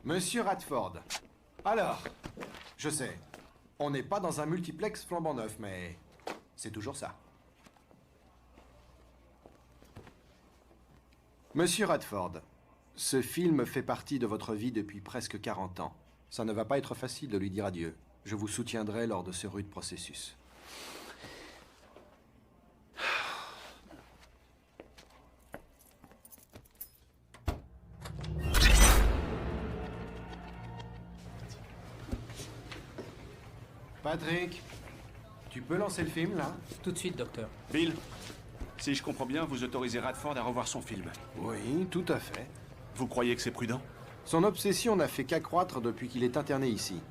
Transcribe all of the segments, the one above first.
Monsieur Radford. Alors, je sais, on n'est pas dans un multiplex flambant neuf, mais c'est toujours ça. Monsieur Radford, ce film fait partie de votre vie depuis presque 40 ans. Ça ne va pas être facile de lui dire adieu. Je vous soutiendrai lors de ce rude processus. Patrick, tu peux lancer le film, là? Tout de suite, docteur. Bill, si je comprends bien, vous autorisez Radford à revoir son film. Oui, tout à fait. Vous croyez que c'est prudent? Son obsession n'a fait qu'accroître depuis qu'il est interné ici.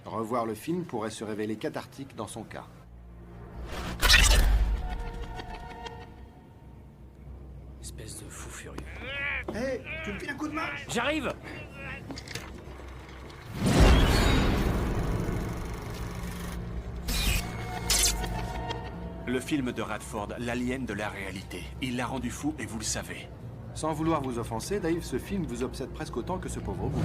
Revoir le film pourrait se révéler cathartique dans son cas. Espèce de fou furieux. Hé, tu me files un coup de main? J'arrive! Le film de Radford l'aliène de la réalité. Il l'a rendu fou et vous le savez. Sans vouloir vous offenser, Dave, ce film vous obsède presque autant que ce pauvre bout.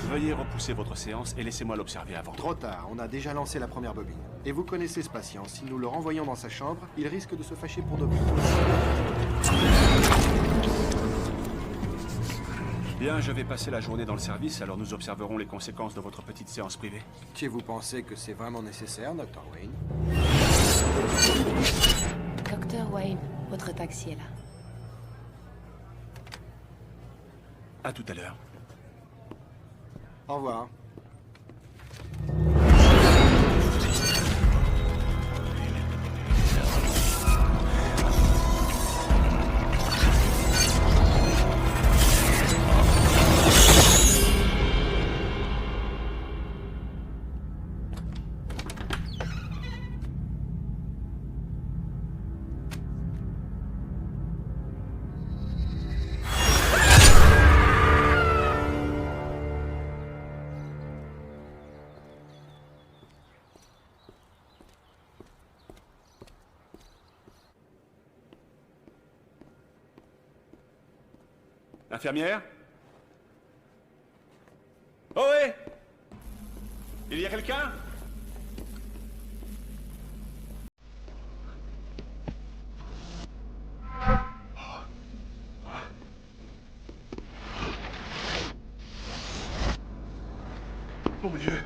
Veuillez repousser votre séance et laissez-moi l'observer avant. Trop tard, on a déjà lancé la première bobine. Et vous connaissez ce patient, si nous le renvoyons dans sa chambre, il risque de se fâcher pour de bon. Bien, je vais passer la journée dans le service, alors nous observerons les conséquences de votre petite séance privée. Si vous pensez que c'est vraiment nécessaire, Dr. Wayne? Docteur Wayne, votre taxi est là. À tout à l'heure. Au revoir. Infirmière? Oh ouais! Il y a quelqu'un? Mon Dieu!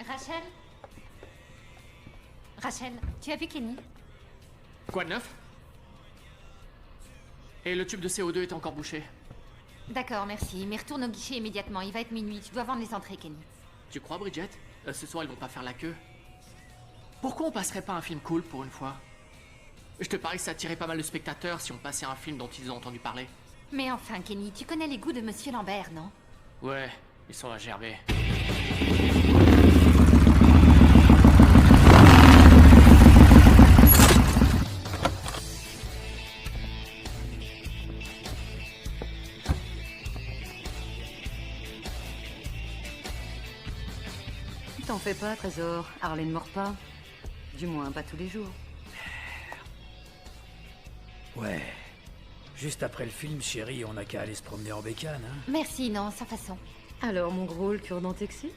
Rachel? Rachel, tu as vu Kenny? Quoi de neuf? Et le tube de CO2 est encore bouché. D'accord, merci. Mais retourne au guichet immédiatement. Il va être minuit. Tu dois vendre les entrées, Kenny. Tu crois, Bridget? Ce soir, ils vont pas faire la queue. Pourquoi on passerait pas un film cool pour une fois? Je te parie que ça attirait pas mal de spectateurs si on passait un film dont ils ont entendu parler. Mais enfin, Kenny, tu connais les goûts de Monsieur Lambert, non? Ouais, ils sont à gerber. T'en fais pas, Trésor. Harley ne mord pas. Du moins, pas tous les jours. Ouais. Juste après le film, chérie, on n'a qu'à aller se promener en bécane, hein. Merci, non, sans façon. Alors, mon gros, le cure-dent t'excite?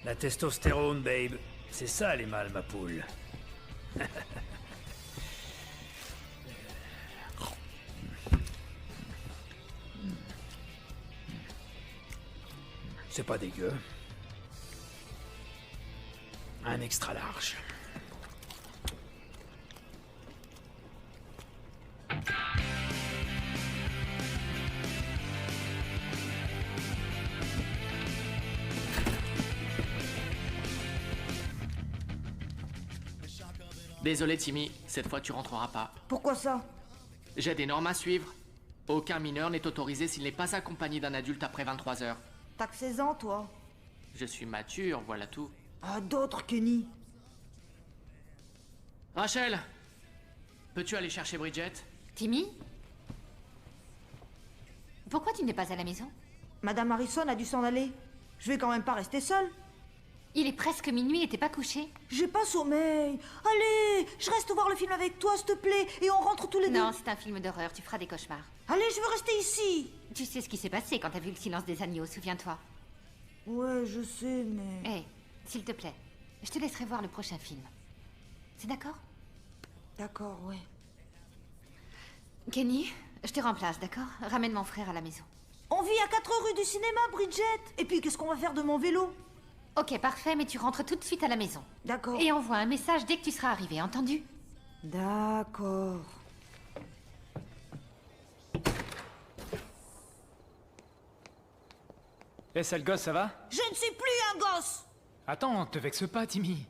La testostérone, babe. C'est ça, les mâles, ma poule. C'est pas dégueu. Un extra large. Désolé, Timmy, cette fois tu rentreras pas. Pourquoi ça? J'ai des normes à suivre. Aucun mineur n'est autorisé s'il n'est pas accompagné d'un adulte après 23 heures. T'as que 16 ans, toi. Je suis mature, voilà tout. Ah, d'autres, Kenny. Rachel, peux-tu aller chercher Bridget? Timmy? Pourquoi tu n'es pas à la maison? Madame Harrison a dû s'en aller. Je vais quand même pas rester seule. Il est presque minuit et t'es pas couché? J'ai pas sommeil. Allez, je reste voir le film avec toi, s'il te plaît, et on rentre tous les deux. Non, c'est un film d'horreur, tu feras des cauchemars. Allez, je veux rester ici. Tu sais ce qui s'est passé quand t'as vu le silence des agneaux, souviens-toi. Ouais, je sais, mais... Hé, s'il te plaît, je te laisserai voir le prochain film. C'est d'accord? D'accord, ouais. Kenny, je te remplace, d'accord? Ramène mon frère à la maison. On vit à 4 rue du cinéma, Bridget. Et puis, qu'est-ce qu'on va faire de mon vélo? Ok, parfait, mais tu rentres tout de suite à la maison. D'accord. Et envoie un message dès que tu seras arrivé, entendu? D'accord. Eh, sale gosse, ça va? Je ne suis plus un gosse. Attends, te vexe pas, Timmy.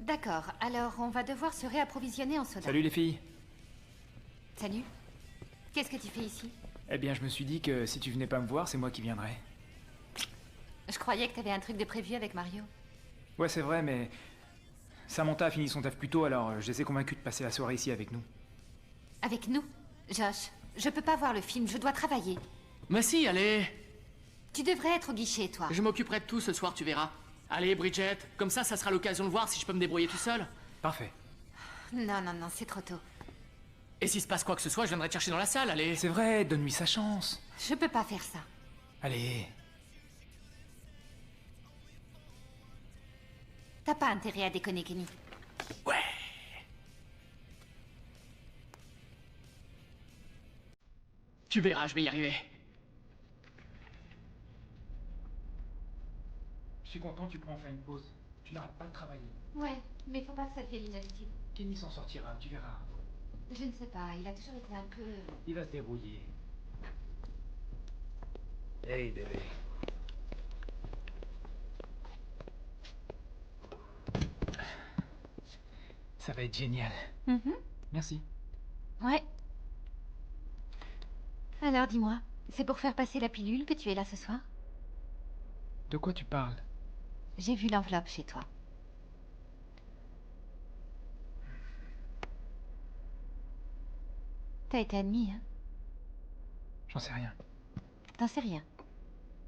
D'accord, alors on va devoir se réapprovisionner en soda. Salut les filles. Salut. Qu'est-ce que tu fais ici? Eh bien, je me suis dit que si tu venais pas me voir, c'est moi qui viendrais. Je croyais que t'avais un truc de prévu avec Mario. Ouais, c'est vrai, mais... Samantha a fini son taf plus tôt, alors je les ai convaincus de passer la soirée ici avec nous. Avec nous? Josh, je peux pas voir le film, je dois travailler. Mais si, allez. Tu devrais être au guichet, toi. Je m'occuperai de tout ce soir, tu verras. Allez, Bridget, comme ça sera l'occasion de voir si je peux me débrouiller tout seul. Parfait. Non, non, non, c'est trop tôt. Et s'il se passe quoi que ce soit, je viendrai te chercher dans la salle, allez. C'est vrai, donne-lui sa chance. Je peux pas faire ça. Allez. T'as pas intérêt à déconner, Kenny. Ouais. Tu verras, je vais y arriver. Je suis content, tu peux enfin une pause. Tu n'arrêtes pas de travailler. Ouais, mais faut pas que ça devienne inutile. Kenny s'en sortira, tu verras. Je ne sais pas, il a toujours été un peu... Il va se débrouiller. Hey, bébé. Ça va être génial. Merci. Ouais. Alors, dis-moi, c'est pour faire passer la pilule que tu es là ce soir? De quoi tu parles? J'ai vu l'enveloppe chez toi. T'as été admis, hein? J'en sais rien. T'en sais rien.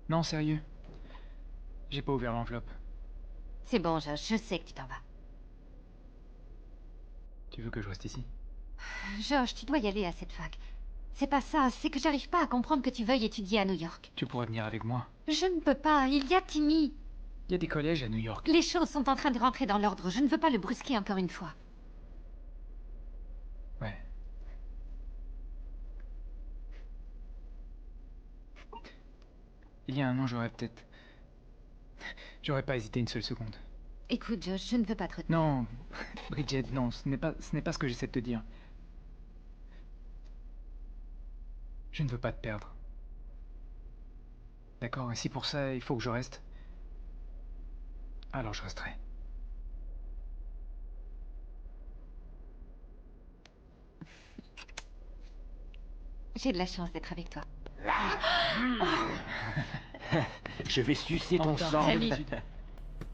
Non, sérieux. J'ai pas ouvert l'enveloppe. C'est bon, Josh, je sais que tu t'en vas. Tu veux que je reste ici? Josh, tu dois y aller à cette fac. C'est pas ça, c'est que j'arrive pas à comprendre que tu veuilles étudier à New York. Tu pourrais venir avec moi. Je ne peux pas, il y a Timmy. Il y a des collèges à New York. Les choses sont en train de rentrer dans l'ordre, je ne veux pas le brusquer encore une fois. Ouais. Il y a un an, j'aurais peut-être... J'aurais pas hésité une seule seconde. Écoute, Josh, je ne veux pas te retenir. Non, Bridget, non, ce n'est pas ce que j'essaie de te dire. Je ne veux pas te perdre. D'accord, et si pour ça il faut que je reste, alors je resterai. J'ai de la chance d'être avec toi. Je vais sucer ton sang. Salut.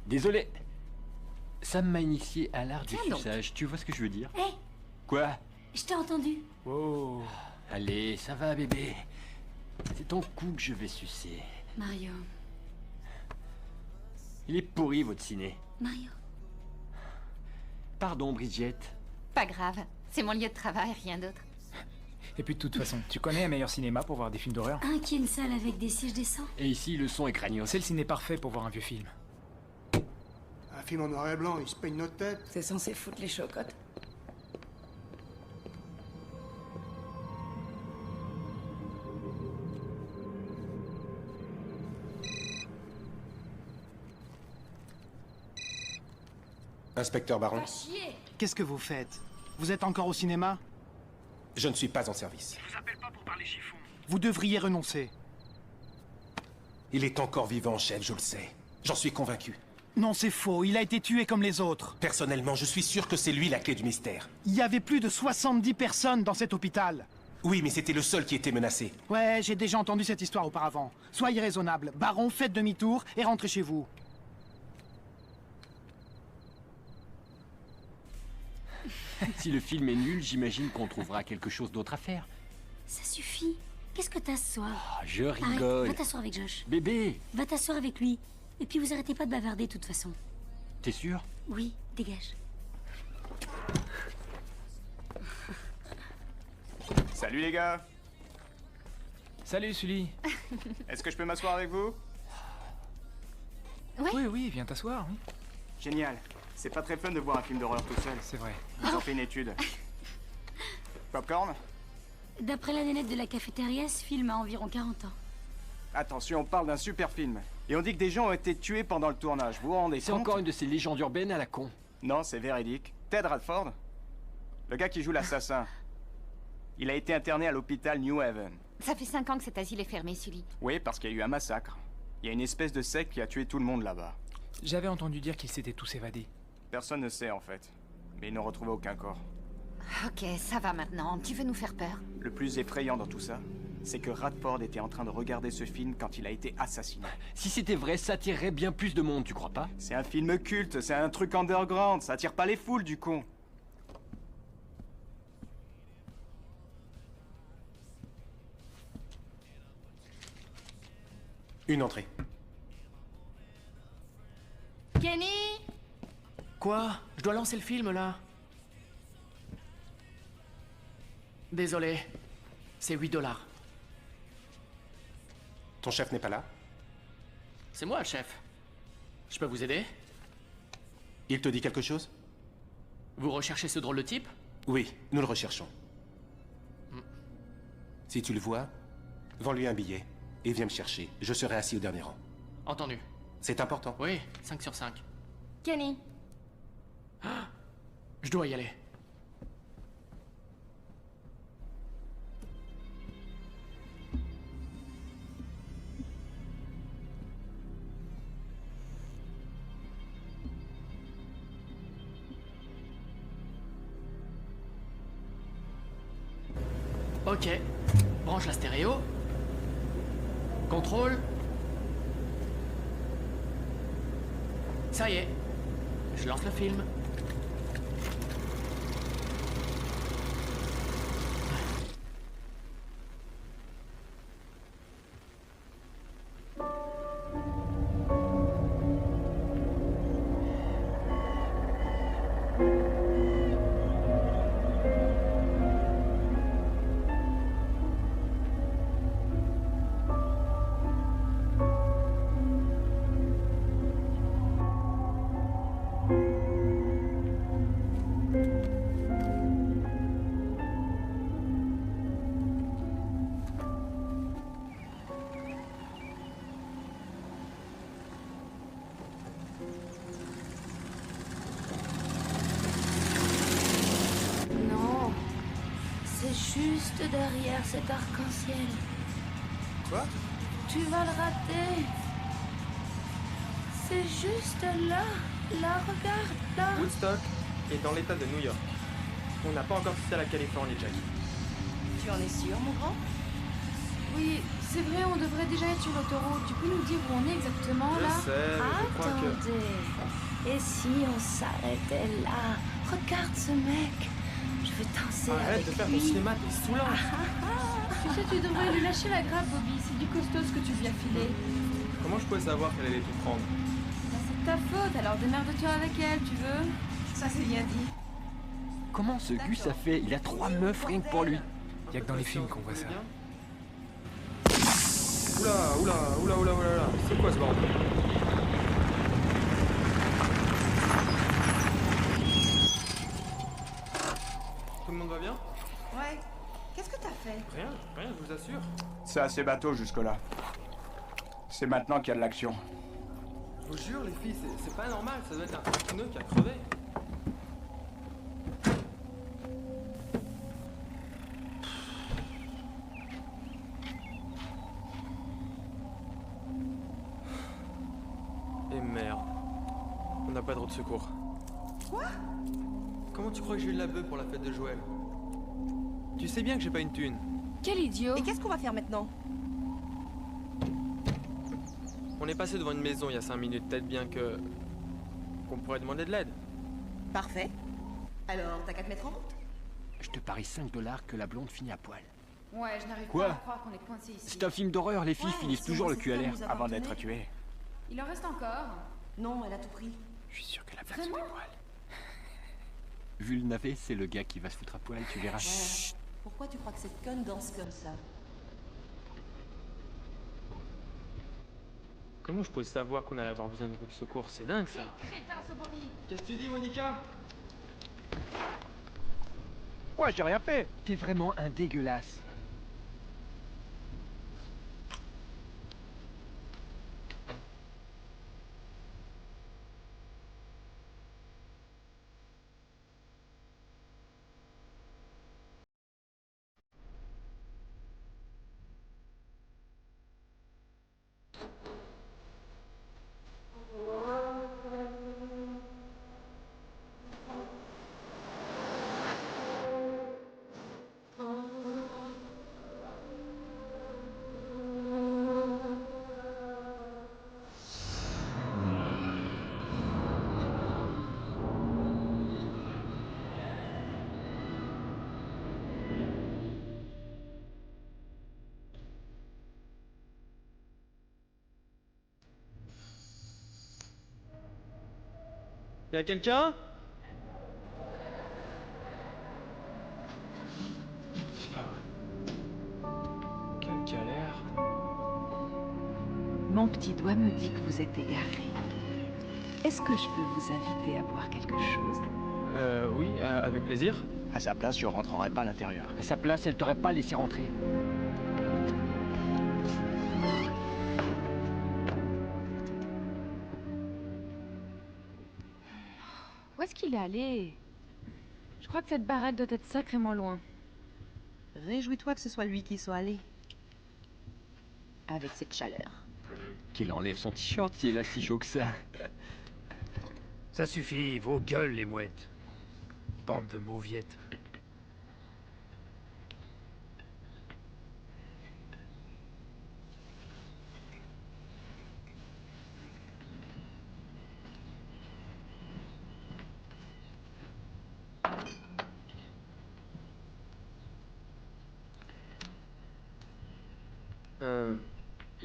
Désolé. Sam m'a initié à l'art du Tiens donc. suçage. Tu vois ce que je veux dire? Hé, Quoi? je t'ai entendu. Oh. Allez, ça va, bébé. C'est ton cou que je vais sucer. Mario, Il est pourri, votre ciné. Mario. Pardon, Bridget. Pas grave, c'est mon lieu de travail, rien d'autre. Et puis de toute façon, tu connais un meilleur cinéma pour voir des films d'horreur? Un qui est une salle avec des sièges décents. Et ici, le son est craignos. C'est le ciné parfait pour voir un vieux film. Un film en noir et blanc, il se peigne notre tête. C'est censé foutre les chocottes. Inspecteur Baron, Qu'est-ce que vous faites? Vous êtes encore au cinéma? je ne suis pas en service. Je vous appelle pas pour parler chiffon. Vous devriez renoncer. Il est encore vivant, chef, je le sais. J'en suis convaincu. Non, c'est faux. Il a été tué comme les autres. Personnellement, je suis sûr que c'est lui la clé du mystère. Il y avait plus de 70 personnes dans cet hôpital. Oui, mais c'était le seul qui était menacé. Ouais, j'ai déjà entendu cette histoire auparavant. Soyez raisonnable. Baron, faites demi-tour et rentrez chez vous. Si le film est nul, j'imagine qu'on trouvera quelque chose d'autre à faire. Ça suffit. Qu'est-ce que t'as ce soir? Ah, je Arrête, rigole. va t'asseoir avec Josh. Bébé, Va t'asseoir avec lui. Et puis vous arrêtez pas de bavarder de toute façon. t'es sûr? Oui, dégage. Salut les gars. Salut Sully. Est-ce que je peux m'asseoir avec vous? Oui, viens t'asseoir, oui. Génial. C'est pas très fun de voir un film d'horreur tout seul. C'est vrai. Ils ont fait une étude. Popcorn? D'après la nénette de la cafétéria, ce film a environ 40 ans. Attention, on parle d'un super film. Et on dit que des gens ont été tués pendant le tournage. Vous vous rendez compte? C'est encore une de ces légendes urbaines à la con. Non, c'est véridique. Ted Radford, le gars qui joue l'assassin, il a été interné à l'hôpital New Haven. Ça fait 5 ans que cet asile est fermé, Sully. Oui, parce qu'il y a eu un massacre. Il y a une espèce de secte qui a tué tout le monde là-bas. J'avais entendu dire qu'ils s'étaient tous évadés. Personne ne sait en fait. Mais ils n'ont retrouvé aucun corps. Ok, ça va maintenant. Tu veux nous faire peur? Le plus effrayant dans tout ça, c'est que Radford était en train de regarder ce film quand il a été assassiné. Si c'était vrai, ça attirerait bien plus de monde, tu crois pas? C'est un film culte, c'est un truc underground, ça attire pas les foules du con. Une entrée. Kenny! Quoi? Je dois lancer le film, là. Désolé. C'est 8 $. Ton chef n'est pas là? C'est moi, le chef. Je peux vous aider? Il te dit quelque chose? Vous recherchez ce drôle de type? Oui, nous le recherchons. Si tu le vois, vends-lui un billet et viens me chercher. Je serai assis au dernier rang. Entendu. C'est important. Oui, 5 sur 5. Kenny. Je dois y aller. Ok. Branche la stéréo. Contrôle. Ça y est. Je lance le film. Non, c'est juste derrière cet arc-en-ciel. Quoi? tu vas le rater. C'est juste là. Là, regarde, là. Woodstock est dans l'état de New York. On n'a pas encore quitté la Californie, Jack. Tu en es sûr, mon grand? Oui, c'est vrai, on devrait déjà être sur l'autoroute. Tu peux nous dire où on est exactement, là? Je sais, mais je crois que... Attendez. Et si on s'arrêtait là? Regarde ce mec. Je veux danser avec lui. Arrête de faire ton cinéma, t'es saoulant. Tu sais, tu devrais lui lâcher la grappe, Bobby. C'est du costaud ce que tu lui as filé. Comment je pouvais savoir qu'elle allait tout prendre? Bah, c'est ta faute, alors démerde-toi avec elle, tu veux? Ça, c'est bien dit. Comment ce Gus a fait? Il a 3 meufs rien que pour lui. Y'a que dans les films qu'on voit ça. Oula, c'est quoi ce bordel? Tout le monde va bien? Ouais. Qu'est-ce que t'as fait? Rien, je vous assure. C'est assez bateau jusque-là. C'est maintenant qu'il y a de l'action. Je vous jure, les filles, c'est pas normal, ça doit être un pneu qui a crevé. Et merde. On n'a pas de route de secours. Quoi? Comment tu crois que j'ai eu de la bœuf pour la fête de Joël? Tu sais bien que j'ai pas une thune. Quel idiot! Et qu'est-ce qu'on va faire maintenant? On est passé devant une maison il y a 5 minutes, peut-être bien que... qu'on pourrait demander de l'aide. Parfait. Alors, t'as qu'à te mettre en route. Je te parie $5 que la blonde finit à poil. Ouais, je n'arrive Quoi? pas à croire qu'on est coincé ici. C'est un film d'horreur, les filles finissent toujours le cul à l'air. Avant d'être tuées. Il en reste encore? Non, elle a tout pris. Je suis sûr que la blague se fait poil. Vu le navet, c'est le gars qui va se foutre à poil, tu verras. Ouais. Pourquoi tu crois que cette conne danse comme ça? Comment je pouvais savoir qu'on allait avoir besoin de route de secours? C'est dingue ça. Qu'est-ce que tu dis, Monica? Ouais, j'ai rien fait. T'es vraiment un dégueulasse. Y'a quelqu'un? Quelle galère. Mon petit doigt me dit que vous êtes égaré. Est-ce que je peux vous inviter à boire quelque chose? Oui, avec plaisir. À sa place, je rentrerai pas à l'intérieur. À sa place, elle t'aurait pas laissé rentrer. Où est-ce qu'il est allé? Je crois que cette baraque doit être sacrément loin. Réjouis-toi que ce soit lui qui soit allé. Avec cette chaleur. Qu'il enlève son t-shirt s'il a si chaud que ça. Ça suffit, vos gueules, les mouettes. Bande de mauviettes.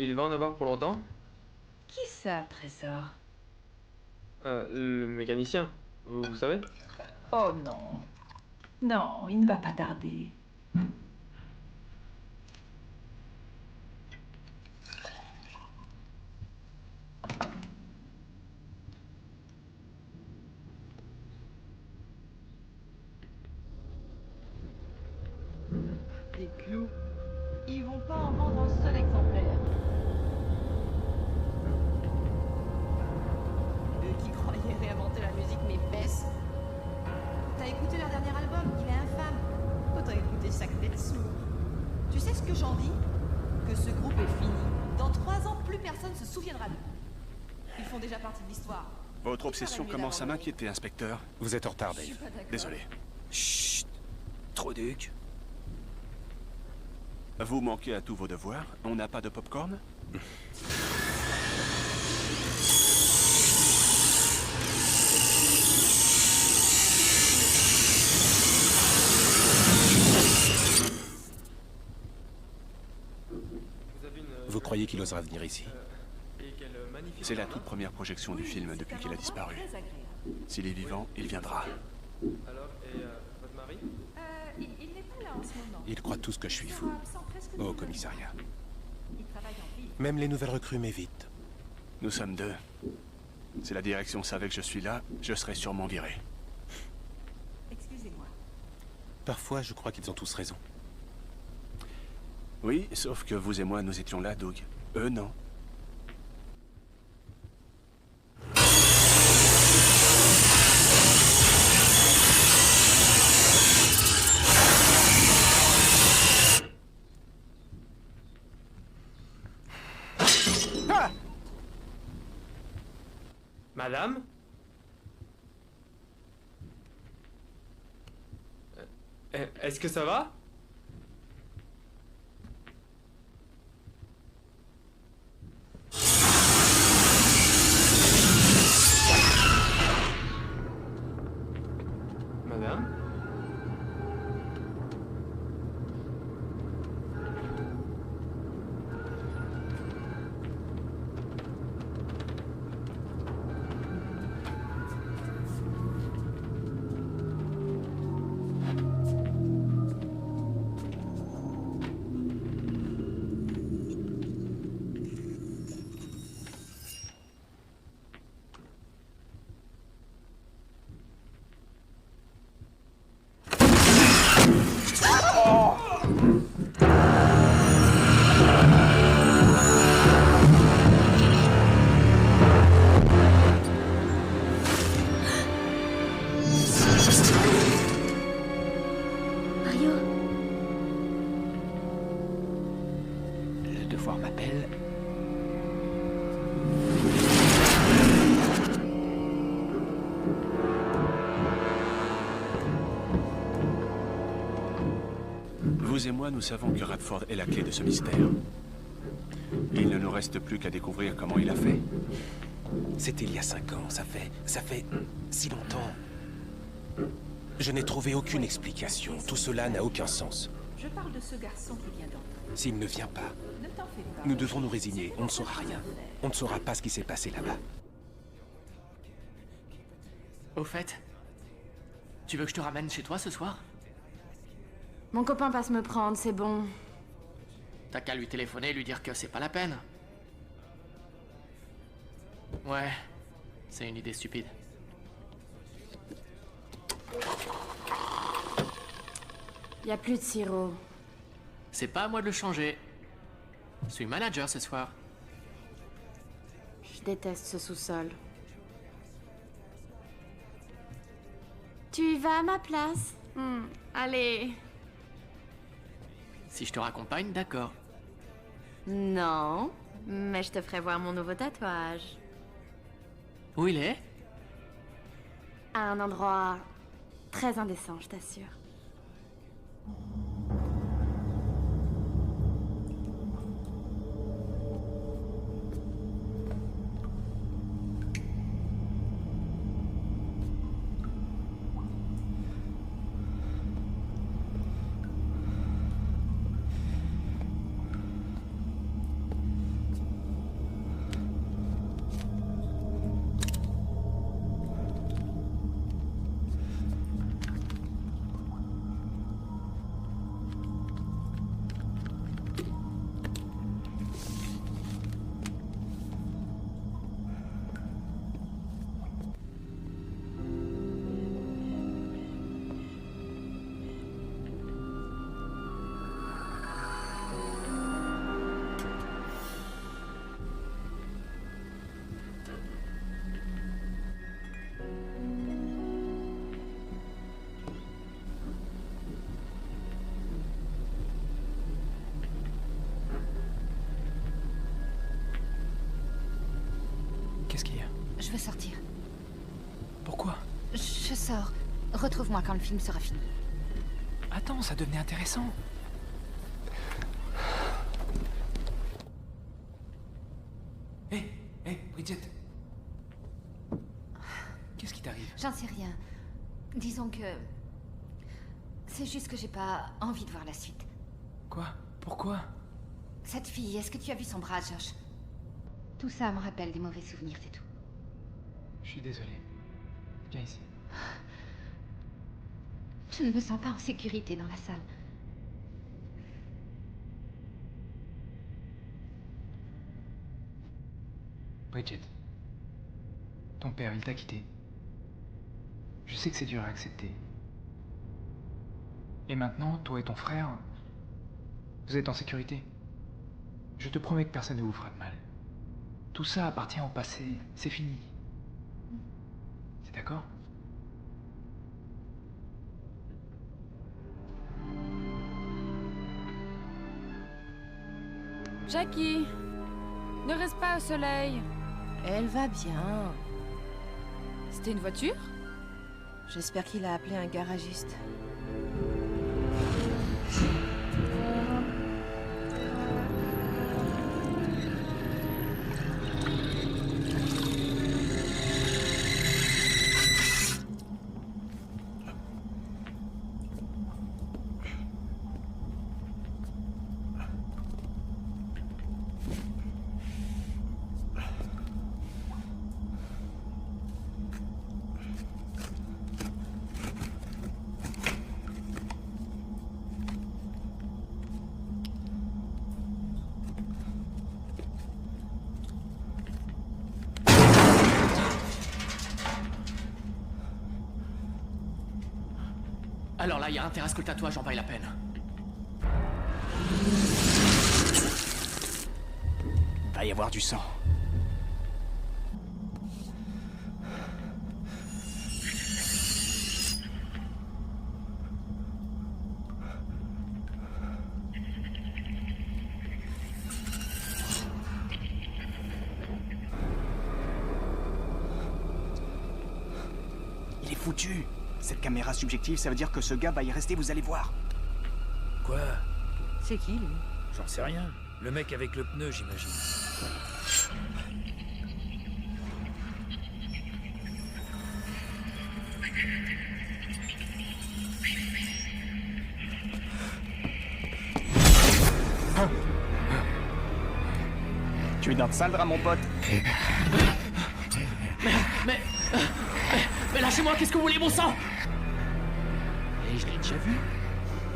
Il va en avoir pour longtemps? Qui ça, Trésor? Le mécanicien, vous savez? Oh non. Non, il ne va pas tarder. Des clous. Ils vont pas en vendre un seul exemplaire. Eux qui croyaient réinventer la musique, mais baisse. T'as écouté leur dernier album? Il est infâme. Autant écouter Sacred font déjà partie de l'histoire. Votre obsession commence à m'inquiéter, inspecteur. Vous êtes en retard, Dave. Désolé. Chut. Trop duc. Vous manquez à tous vos devoirs. On n'a pas de popcorn? Vous croyez qu'il osera venir ici? C'est la toute première projection du film depuis qu'il a disparu. S'il est vivant, il viendra. Alors, et votre mari? Il n'est pas là en ce moment. Il croit tous que je suis fou. Au commissariat. Il travaille en ville. Même les nouvelles recrues m'évitent. Nous sommes deux. Si la direction savait que je suis là, je serais sûrement viré. Excusez-moi. Parfois, je crois qu'ils ont tous raison. Oui, sauf que vous et moi, nous étions là, Doug. Eux, non. Ah! Madame? Est-ce que ça va? Madame? Mario? Le devoir m'appelle. Vous et moi, nous savons que Radford est la clé de ce mystère. Il ne nous reste plus qu'à découvrir comment il a fait. C'était il y a 5 ans, ça fait si longtemps. Je n'ai trouvé aucune explication. Tout cela n'a aucun sens. Je parle de ce garçon qui vient d'entrer. S'il ne vient pas, Ne t'en fais pas. nous devons nous résigner. On ne saura rien. On ne saura pas ce qui s'est passé là-bas. Au fait, tu veux que je te ramène chez toi ce soir? Mon copain passe me prendre, c'est bon. T'as qu'à lui téléphoner et lui dire que c'est pas la peine. Ouais, c'est une idée stupide. Y a plus de sirop. C'est pas à moi de le changer. Je suis manager ce soir. Je déteste ce sous-sol. Tu y vas à ma place? Allez. Si je te raccompagne, d'accord. Non, mais je te ferai voir mon nouveau tatouage. Où il est? À un endroit très indécent, je t'assure. Je veux sortir. Pourquoi? Je sors. Retrouve-moi quand le film sera fini. Attends, ça devenait intéressant. Hé, Bridget. Qu'est-ce qui t'arrive? J'en sais rien. Disons que... C'est juste que j'ai pas envie de voir la suite. Quoi? Pourquoi? Cette fille, est-ce que tu as vu son bras, Josh? Tout ça me rappelle des mauvais souvenirs, c'est tout. Je suis désolé. Viens ici. Je ne me sens pas en sécurité dans la salle. Bridget. Ton père, il t'a quitté. Je sais que c'est dur à accepter. Et maintenant, toi et ton frère, vous êtes en sécurité. Je te promets que personne ne vous fera de mal. Tout ça appartient au passé, c'est fini. C'est d'accord? Jackie, ne reste pas au soleil. Elle va bien. C'était une voiture? J'espère qu'il a appelé un garagiste. Alors là, il y a intérêt à ce que le tatouage en vaille la peine. Va y avoir du sang. Il est foutu. Cette caméra subjective, ça veut dire que ce gars va y rester, vous allez voir. Quoi? C'est qui, lui? J'en sais rien. Le mec avec le pneu, j'imagine. Tu es dans le sale drap, mon pote. Mais lâchez-moi, qu'est-ce que vous voulez, bon sang? Et je l'ai déjà vu.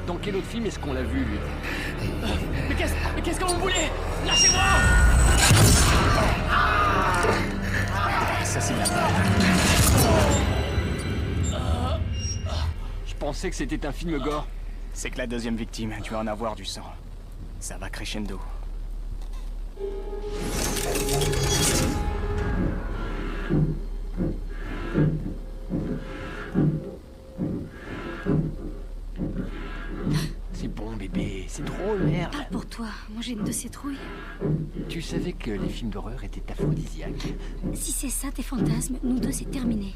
Dans quel autre film est-ce qu'on l'a vu, lui? Mais qu'est-ce que vous voulez? Lâchez-moi! Ça, c'est la Je pensais que c'était un film gore. C'est que la deuxième victime, tu vas en avoir du sang. Ça va crescendo. C'est bon, bébé, c'est drôle, merde. Ah, pour toi, moi j'ai une de ces trouilles. Tu savais que les films d'horreur étaient aphrodisiaques? Si c'est ça tes fantasmes, nous deux c'est terminé.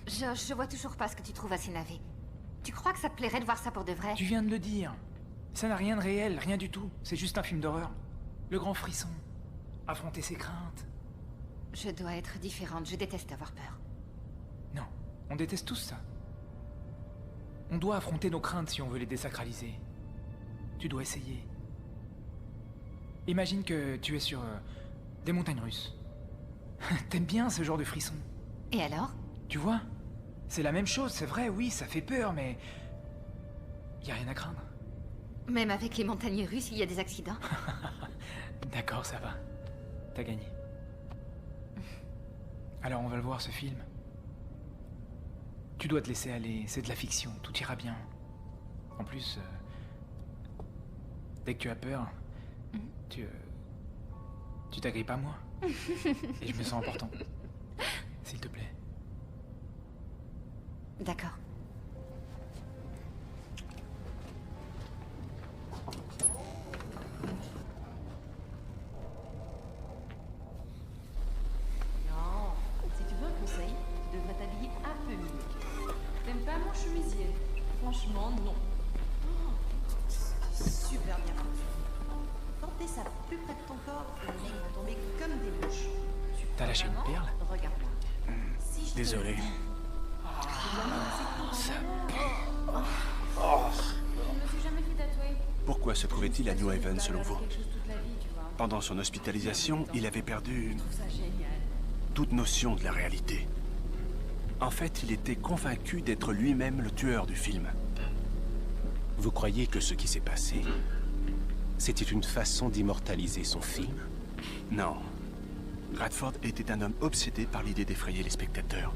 Je vois toujours pas ce que tu trouves assez navé. Tu crois que ça te plairait de voir ça pour de vrai? Tu viens de le dire. Ça n'a rien de réel, rien du tout. C'est juste un film d'horreur. Le grand frisson. Affronter ses craintes. Je dois être différente, je déteste avoir peur. Non, on déteste tous ça. On doit affronter nos craintes si on veut les désacraliser. Tu dois essayer. Imagine que tu es sur des montagnes russes. T'aimes bien ce genre de frisson? Et alors? Tu vois? C'est la même chose, c'est vrai, oui, ça fait peur, mais... Y a rien à craindre. Même avec les montagnes russes, il y a des accidents. D'accord, ça va. T'as gagné. Alors on va le voir, ce film. Tu dois te laisser aller, c'est de la fiction, tout ira bien. En plus, dès que tu as peur, tu t'agrippes à moi. Et je me sens important. S'il te plaît. D'accord. chemisier. Franchement, non. Super bien foutu. Tenter ça plus près de ton corps, les mecs vont tomber comme des mouches. T'as lâché une perle? Regarde-moi. Si je te Désolé. Ça Je me suis jamais fait tatouer. Pourquoi se trouvait-il à New Haven, selon vous? Quelque chose toute la vie, tu vois. Pendant son hospitalisation, il avait perdu Je trouve ça génial. toute notion de la réalité. En fait, il était convaincu d'être lui-même le tueur du film. Vous croyez que ce qui s'est passé, c'était une façon d'immortaliser son film? Non. Radford était un homme obsédé par l'idée d'effrayer les spectateurs.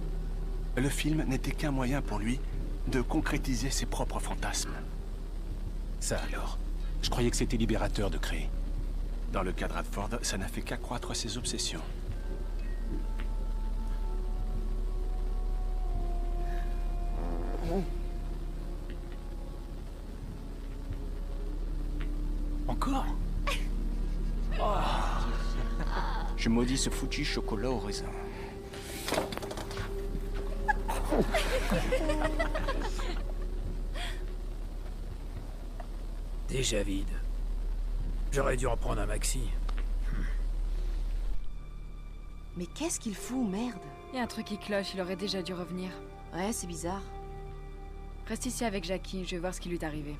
Le film n'était qu'un moyen pour lui de concrétiser ses propres fantasmes. Ça alors? Je croyais que c'était libérateur de créer. Dans le cas de Radford, ça n'a fait qu'accroître ses obsessions. Encore? Je maudis ce foutu chocolat au raisin. Déjà vide. J'aurais dû en prendre un maxi. Mais qu'est-ce qu'il fout, merde? Il y a un truc qui cloche, il aurait déjà dû revenir. Ouais, c'est bizarre. Reste ici avec Jackie, je vais voir ce qui lui est arrivé.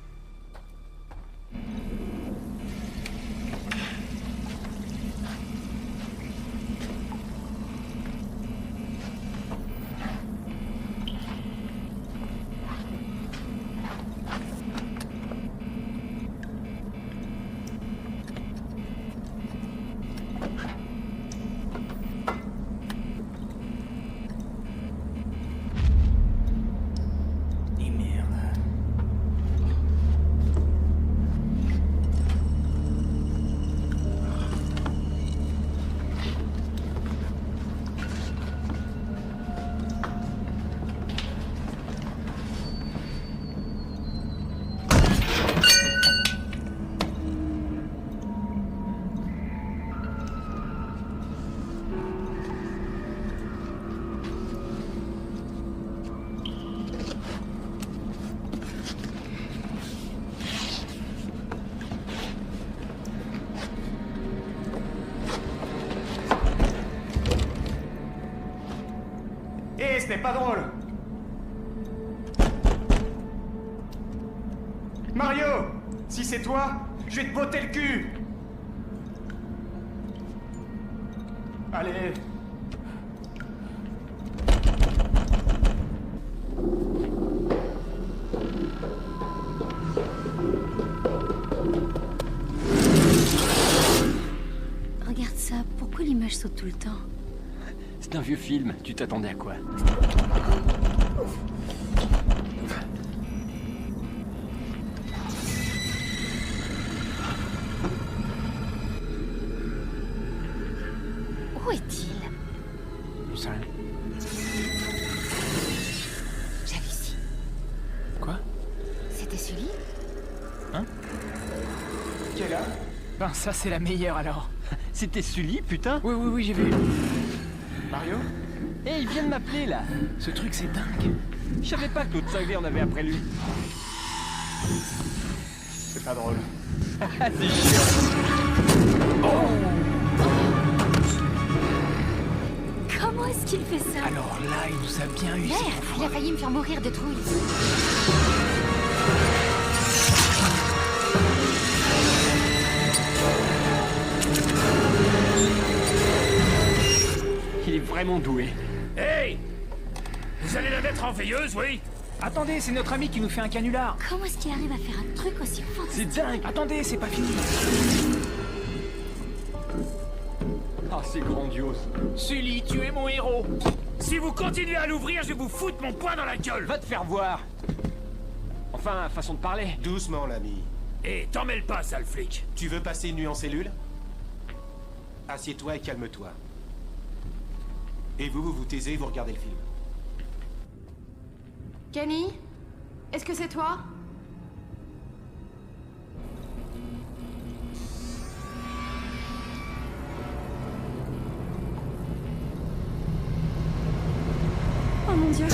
Hé, ce n'est pas drôle. Mario, si c'est toi, je vais te botter le cul. Allez. Regarde ça, pourquoi l'image saute tout le temps? C'est un vieux film, tu t'attendais à quoi? Où est-il? Je sais rien. J'hallucine. Quoi? C'était Sully? Hein? Quelle heure? Ben ça c'est la meilleure alors. C'était Sully, putain? Oui, j'ai vu. Mario? Eh, il vient de m'appeler, là. Ce truc c'est dingue. Je savais pas que toute cinglée on avait après lui. C'est pas drôle. C'est chiant. Comment est-ce qu'il fait ça? Alors là, il nous a bien eu. Merde, il a failli me faire mourir de trouille. Il est vraiment doué. Hey! Vous allez la mettre en veilleuse, oui? Attendez, c'est notre ami qui nous fait un canular. Comment est-ce qu'il arrive à faire un truc aussi fantastique? C'est dingue! Attendez, c'est pas fini. Ah, c'est grandiose. Sully, tu es mon héros. Si vous continuez à l'ouvrir, je vais vous foutre mon poing dans la gueule! Va te faire voir. Enfin, façon de parler. Doucement, l'ami. Eh, t'en mêle pas, sale flic. Tu veux passer une nuit en cellule? Assieds-toi et calme-toi. Et vous vous taisez, vous regardez le film. Kenny? Est-ce que c'est toi? Oh mon Dieu.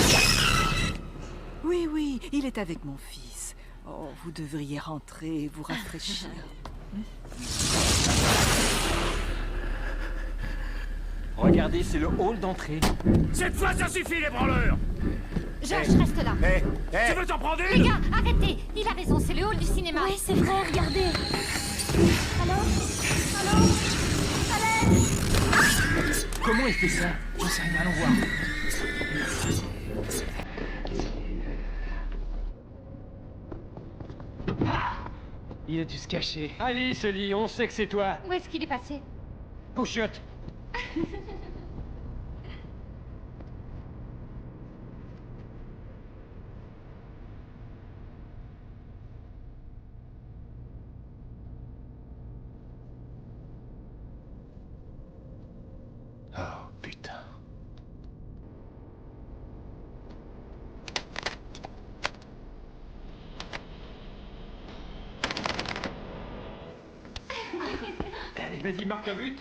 Oui, oui, il est avec mon fils. Oh, vous devriez rentrer et vous rafraîchir. Regardez, c'est le hall d'entrée. Cette fois, ça suffit, les branleurs! Josh, reste là. Tu veux t'en prendre une? Les gars, arrêtez! Il a raison, c'est le hall du cinéma. Oui, c'est vrai, regardez. Allô? Comment il fait ça? J'en sais rien, allons voir. Il a dû se cacher. Allez, Sully, on sait que c'est toi. Où est-ce qu'il est passé? Aux chiottes. Oh, putain. Allez, vas-y, marque un but.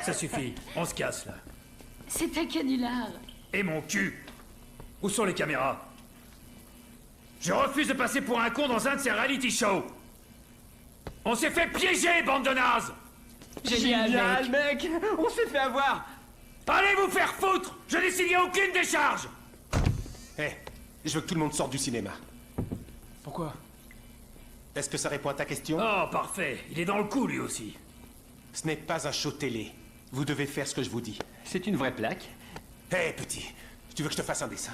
Ça suffit, on se casse, là. C'est un canular. Et mon cul! Où sont les caméras? Je refuse de passer pour un con dans un de ces reality shows! On s'est fait piéger, bande de nazes! Génial, mec. On s'est fait avoir. Allez vous faire foutre! Je n'ai signé aucune décharge! Hé, je veux que tout le monde sorte du cinéma. Pourquoi? Est-ce que ça répond à ta question? Oh, parfait. Il est dans le coup, lui aussi. Ce n'est pas un show télé. Vous devez faire ce que je vous dis. C'est une vraie plaque. Hé, petit, tu veux que je te fasse un dessin?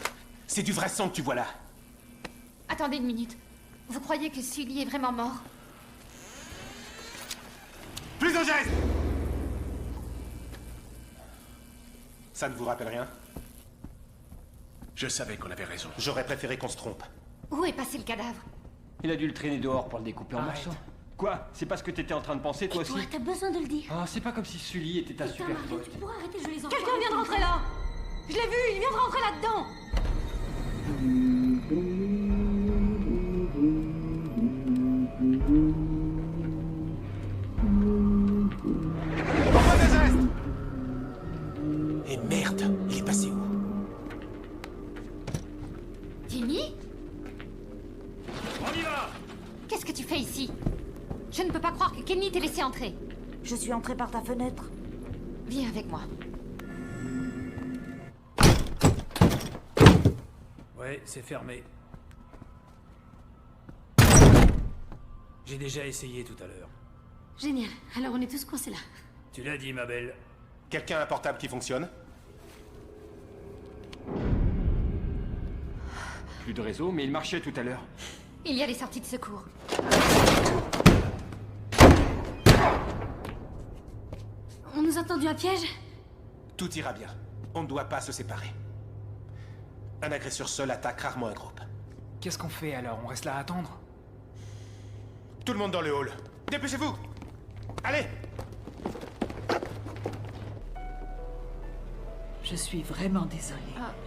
C'est du vrai sang que tu vois là. Attendez une minute. Vous croyez que Sully est vraiment mort? Plus de gestes! Ça ne vous rappelle rien? Je savais qu'on avait raison. J'aurais préféré qu'on se trompe. Où est passé le cadavre? Il a dû le traîner dehors pour le découper en morceaux. Quoi? C'est pas ce que t'étais en train de penser, toi aussi? Toi, t'as besoin de le dire. Ah, c'est pas comme si Sully était un super pote. Tu pourras arrêter de jouer les enfants. Quelqu'un vient de rentrer là! Je l'ai vu, il vient de rentrer là-dedans! Pourquoi des gestes? Et merde, il est passé où? Timmy? On y va! Qu'est-ce que tu fais ici? Je ne peux pas croire que Kenny t'ait laissé entrer. Je suis entrée par ta fenêtre. Viens avec moi. Ouais, c'est fermé. J'ai déjà essayé tout à l'heure. Génial. Alors on est tous coincés là. Tu l'as dit, ma belle. Quelqu'un a un portable qui fonctionne? Plus de réseau, mais il marchait tout à l'heure. Il y a les sorties de secours. On nous a tendu un piège? Tout ira bien. On ne doit pas se séparer. Un agresseur seul attaque rarement un groupe. Qu'est-ce qu'on fait alors? On reste là à attendre? Tout le monde dans le hall. Dépêchez-vous! Allez! Je suis vraiment désolée.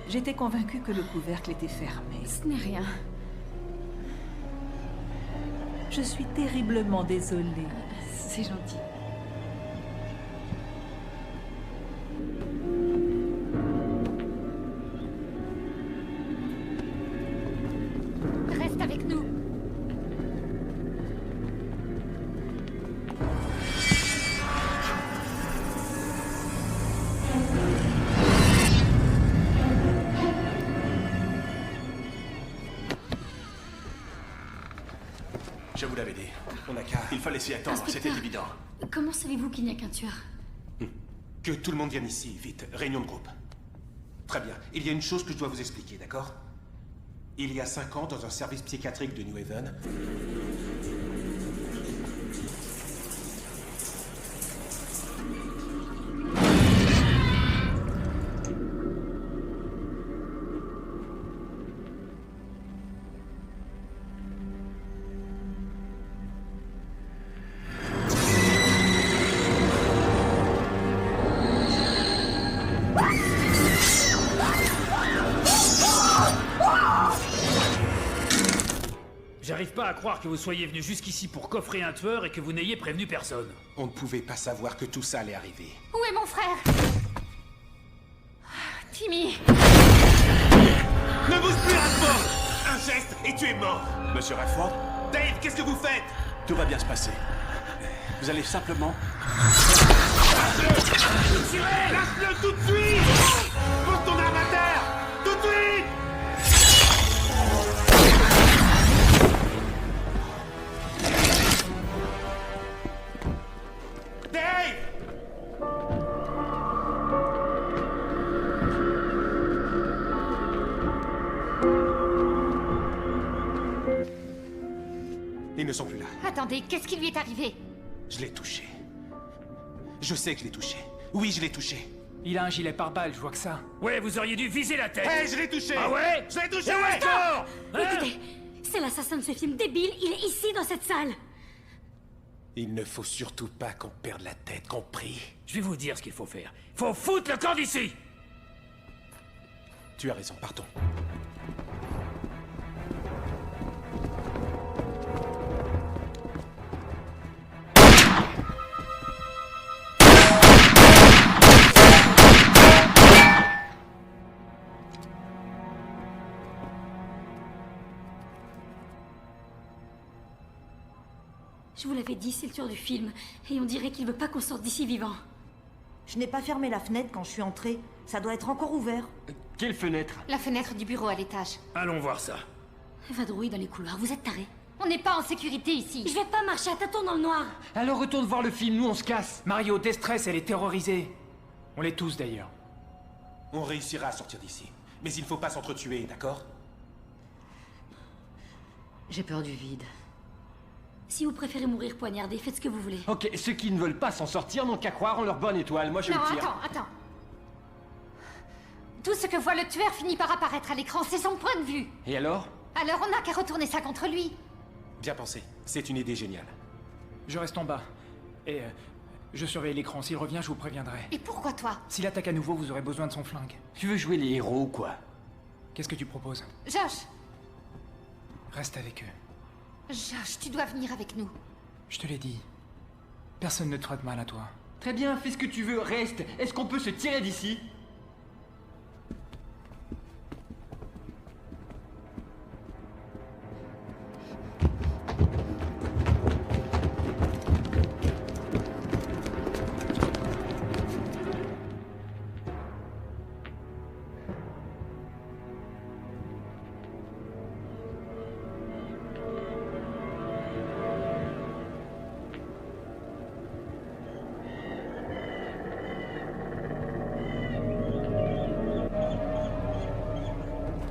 J'étais convaincue que le couvercle était fermé. Ce n'est rien. Je suis terriblement désolée. C'est gentil. Reste avec nous. Je vous l'avais dit. On n'a qu'à... Il fallait s'y attendre, c'était Inspecteur. évident. Comment savez-vous qu'il n'y a qu'un tueur? Que tout le monde vienne ici, vite. Réunion de groupe. Très bien. Il y a une chose que je dois vous expliquer, d'accord? Il y a 5 ans, dans un service psychiatrique de New Haven, J'arrive pas à croire que vous soyez venu jusqu'ici pour coffrer un tueur et que vous n'ayez prévenu personne. on ne pouvait pas savoir que tout ça allait arriver. Où est mon frère? Timmy! Ne bouge plus, Radford! Un geste et tu es mort! Monsieur Radford? Dave, qu'est-ce que vous faites? Tout va bien se passer. Vous allez simplement... Tirez! Lâche-le tout de suite! Pose ton arme à terre! Tout de suite! Dave! Ils ne sont plus là. Attendez, qu'est-ce qui lui est arrivé? Je l'ai touché. Je sais que je l'ai touché. Oui, je l'ai touché. Il a un gilet pare-balles, je vois que ça. Ouais, vous auriez dû viser la tête. Hé, je l'ai touché! Ah ouais? Je l'ai touché! Et où est-ce encore? Écoutez, c'est l'assassin de ce film débile, il est ici dans cette salle. Il ne faut surtout pas qu'on perde la tête, compris? Je vais vous dire ce qu'il faut faire. Faut foutre le camp d'ici. Tu as raison, partons. Je vous l'avais dit, c'est le tueur du film. Et on dirait qu'il veut pas qu'on sorte d'ici vivant. Je n'ai pas fermé la fenêtre quand je suis entrée. Ça doit être encore ouvert. Quelle fenêtre? La fenêtre du bureau à l'étage. Allons voir ça. Vadrouille dans les couloirs, vous êtes tarés. On n'est pas en sécurité ici. Je vais pas marcher à tâtons dans le noir. Alors retourne voir le film, nous on se casse. Mario, déstresse, elle est terrorisée. On l'est tous d'ailleurs. On réussira à sortir d'ici. Mais il ne faut pas s'entretuer, d'accord? J'ai peur du vide. Si vous préférez mourir poignardé, faites ce que vous voulez. Ok, ceux qui ne veulent pas s'en sortir n'ont qu'à croire en leur bonne étoile. Moi, je Non, me tire. attends. Tout ce que voit le tueur finit par apparaître à l'écran, c'est son point de vue. Et alors? Alors on n'a qu'à retourner ça contre lui. Bien pensé. C'est une idée géniale. Je reste en bas. Et je surveille l'écran. S'il revient, je vous préviendrai. Et pourquoi toi? S'il attaque à nouveau, vous aurez besoin de son flingue. Tu veux jouer les héros ou quoi? Qu'est-ce que tu proposes? Josh! Reste avec eux. Josh, tu dois venir avec nous. Je te l'ai dit. Personne ne te fera de mal à toi. Très bien, fais ce que tu veux, reste. Est-ce qu'on peut se tirer d'ici?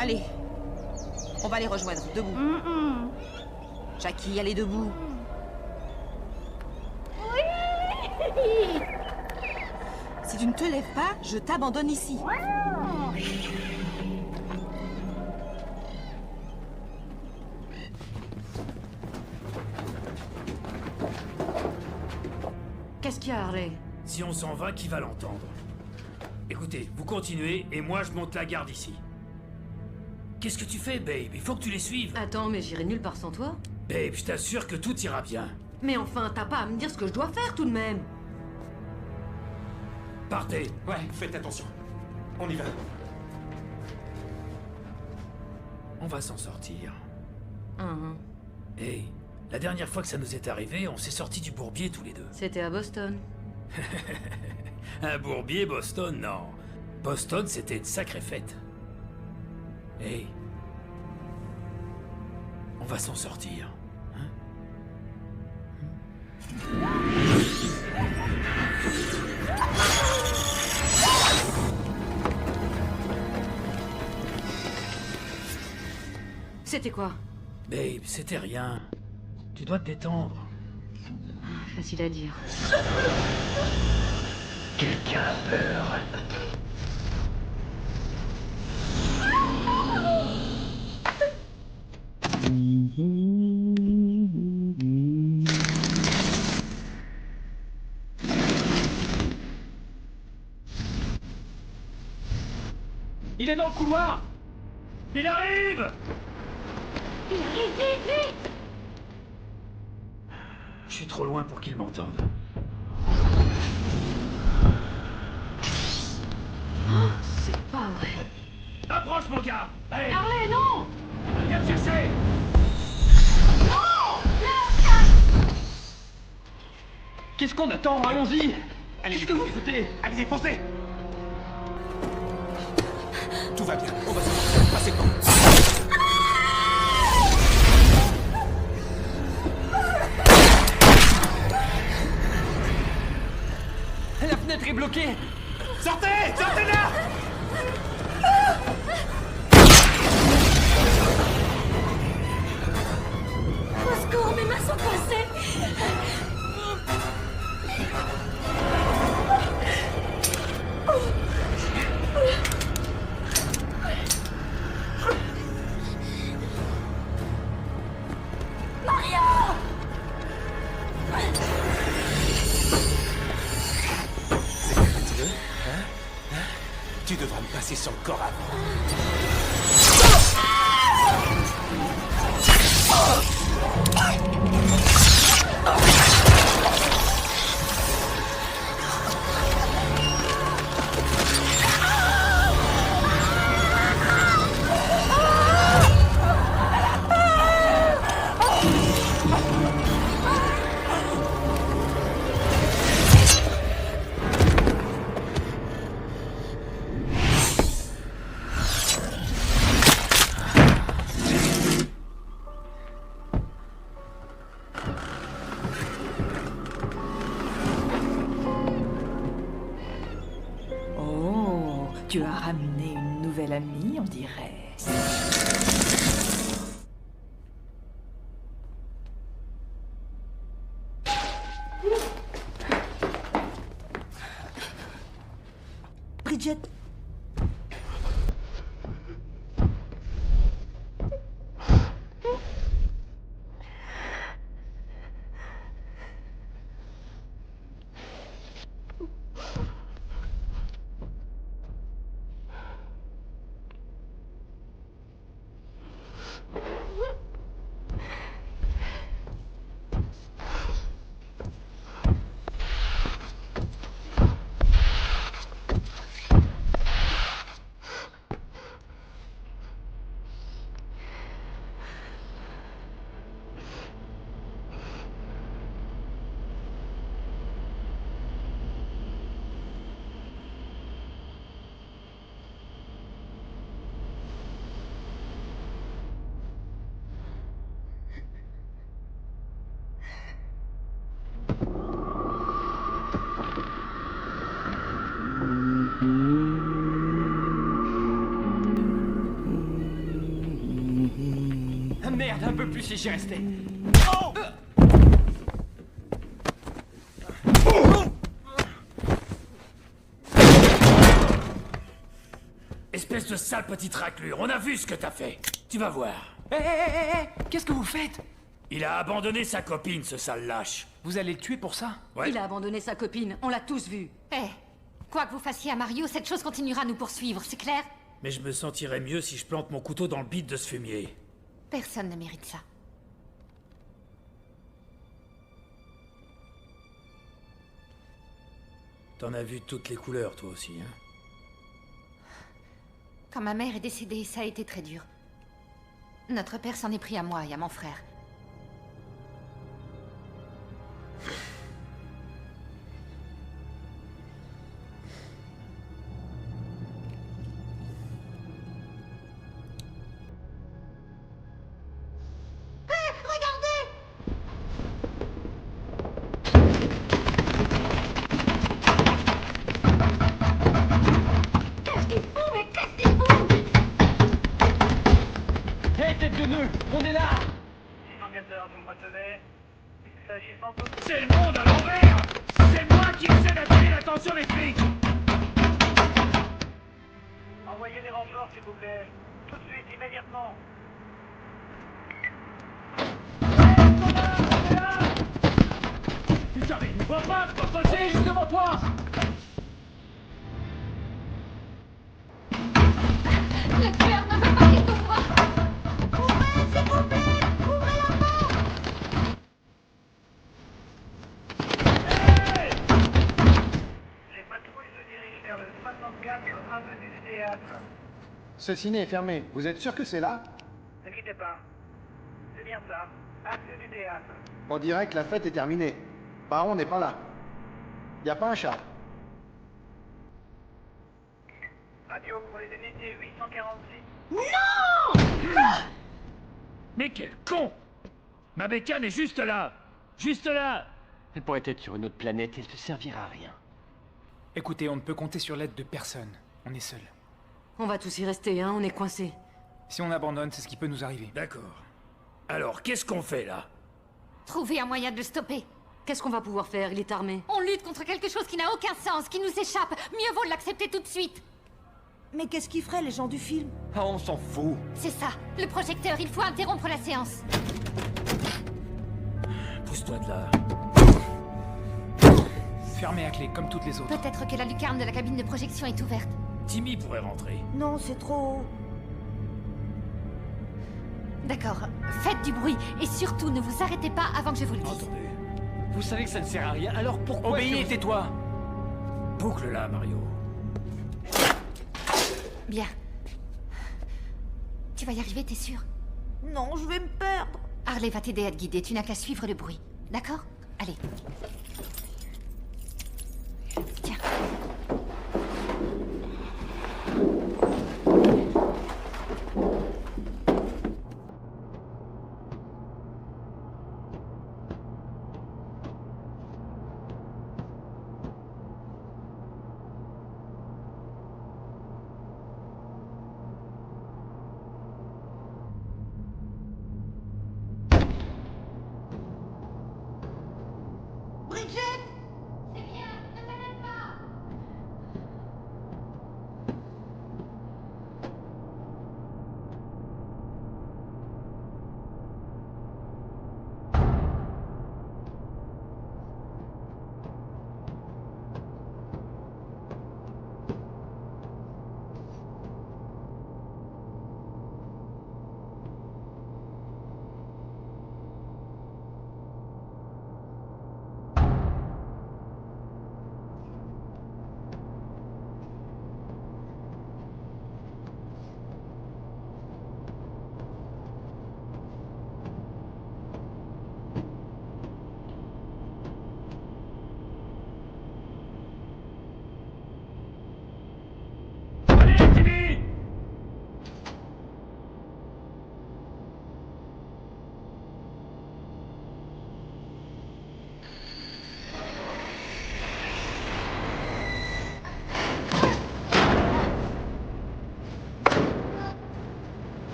Allez, on va les rejoindre, debout. Jackie, allez debout. Oui. Si tu ne te lèves pas, je t'abandonne ici. Qu'est-ce qu'il y a, Harley? Si on s'en va, qui va l'entendre? Écoutez, vous continuez et moi je monte la garde ici. Qu'est-ce que tu fais, Babe? Il faut que tu les suives. Attends, mais j'irai nulle part sans toi. Babe, je t'assure que tout ira bien. Mais enfin, t'as pas à me dire ce que je dois faire tout de même. Partez. Ouais, faites attention. On y va. On va s'en sortir. Uh-huh. Hey, la dernière fois que ça nous est arrivé, on s'est sortis du bourbier tous les deux. C'était à Boston. Un bourbier, Boston, non. Boston, c'était une sacrée fête. Hey, on va s'en sortir. Hein? C'était quoi? Babe, c'était rien. Tu dois te détendre. Facile à dire. Quelqu'un a peur. Il est dans le couloir! Il arrive! Il arrive, vite, vite! Je suis trop loin pour qu'il m'entende. Oh, c'est pas gars. Allez. Harley, non! Viens me chercher. Qu'est-ce qu'on attend? Allons-y! Qu'est-ce que vous foutez? Allez, foncez. Tout va bien, on va se sortir. Passez devant. La fenêtre est bloquée! Sortez! Sortez là! Au secours, mes mains sont coincées. Mario! C'est crétineux, hein? Tu devras me passer sur le corps avant. Oh, tu as ramené une nouvelle amie, on dirait. Bridget. Ah merde, un peu plus si j'y restais. Oh! Espèce de sale petite raclure, on a vu ce que t'as fait. Tu vas voir. Hé, qu'est-ce que vous faites? Il a abandonné sa copine, ce sale lâche. Vous allez le tuer pour ça? Ouais. Il a abandonné sa copine, on l'a tous vu. Quoi que vous fassiez à Mario, cette chose continuera à nous poursuivre, c'est clair? Mais je me sentirais mieux si je plante mon couteau dans le bide de ce fumier. Personne ne mérite ça. T'en as vu toutes les couleurs, toi aussi, hein? Quand ma mère est décédée, ça a été très dur. Notre père s'en est pris à moi et à mon frère. Hé, tête de nœud, on est là! 614, vous me recevez? Il s'agit sans doute... C'est le monde à l'envers! C'est moi qui essaie d'attirer l'attention des flics! Envoyez des renforts, s'il vous plaît. Tout de suite, immédiatement. Putain, mais on passe, pas passer juste devant toi! Le tueur ne veut pas qu'il nous voie! Ouvrez, s'il vous plaît! Ouvrez la porte! Les patrouilles se dirigent vers le 64 avenue du Théâtre. Ce ciné est fermé. Vous êtes sûr que c'est là? Ne quittez pas. C'est bien ça. Axe du théâtre. On dirait que la fête est terminée. Baron n'est pas là. Y a pas un chat. Radio pour les unités 846. Non! Mais quel con! Ma bécane est juste là! Juste là! Elle pourrait être sur une autre planète et ne servira à rien. Écoutez, on ne peut compter sur l'aide de personne. On est seul. On va tous y rester, hein, on est coincés. Si on abandonne, c'est ce qui peut nous arriver. D'accord. Alors, qu'est-ce qu'on fait là? Trouver un moyen de le stopper. Qu'est-ce qu'on va pouvoir faire? Il est armé. On lutte contre quelque chose qui n'a aucun sens, qui nous échappe. Mieux vaut l'accepter tout de suite. Mais qu'est-ce qu'ils feraient, les gens du film? Ah, on s'en fout. C'est ça, le projecteur, il faut interrompre la séance. Pousse-toi de là. Fermé à clé, comme toutes les autres. Peut-être que la lucarne de la cabine de projection est ouverte. Timmy pourrait rentrer. Non, c'est trop... D'accord, faites du bruit, et surtout ne vous arrêtez pas avant que je vous le dise. Vous savez que ça ne sert à rien, alors pourquoi... Obéis et tais-toi. Boucle-la, Mario. Bien. Tu vas y arriver, t'es sûr? Non, je vais me perdre. Harley va t'aider à te guider, tu n'as qu'à suivre le bruit. D'accord? Allez. Tiens.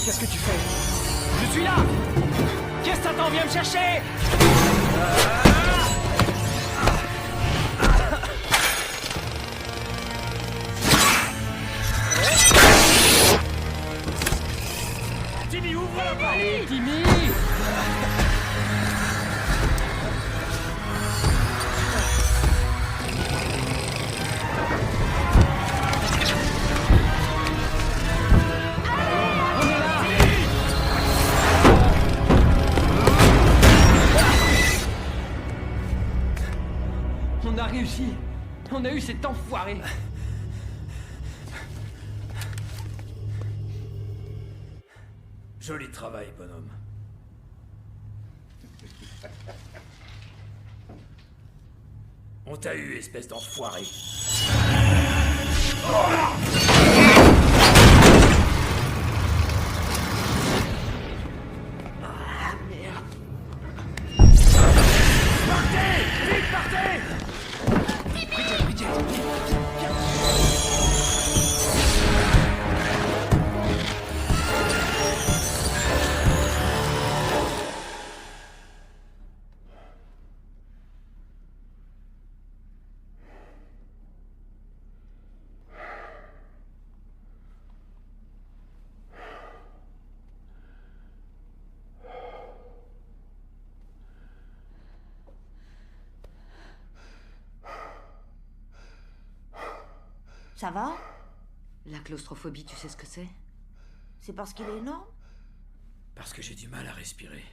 Qu'est-ce que tu fais? Je suis là! Qu'est-ce que t'attends? Viens me chercher! Timmy, ouvre la porte! Allez, Timmy! On a réussi. On a eu cet enfoiré. Joli travail, bonhomme. On t'a eu, espèce d'enfoiré. Partez! Vite, partez! Ça va? La claustrophobie, tu sais ce que c'est? C'est parce qu'il est énorme? Parce que j'ai du mal à respirer.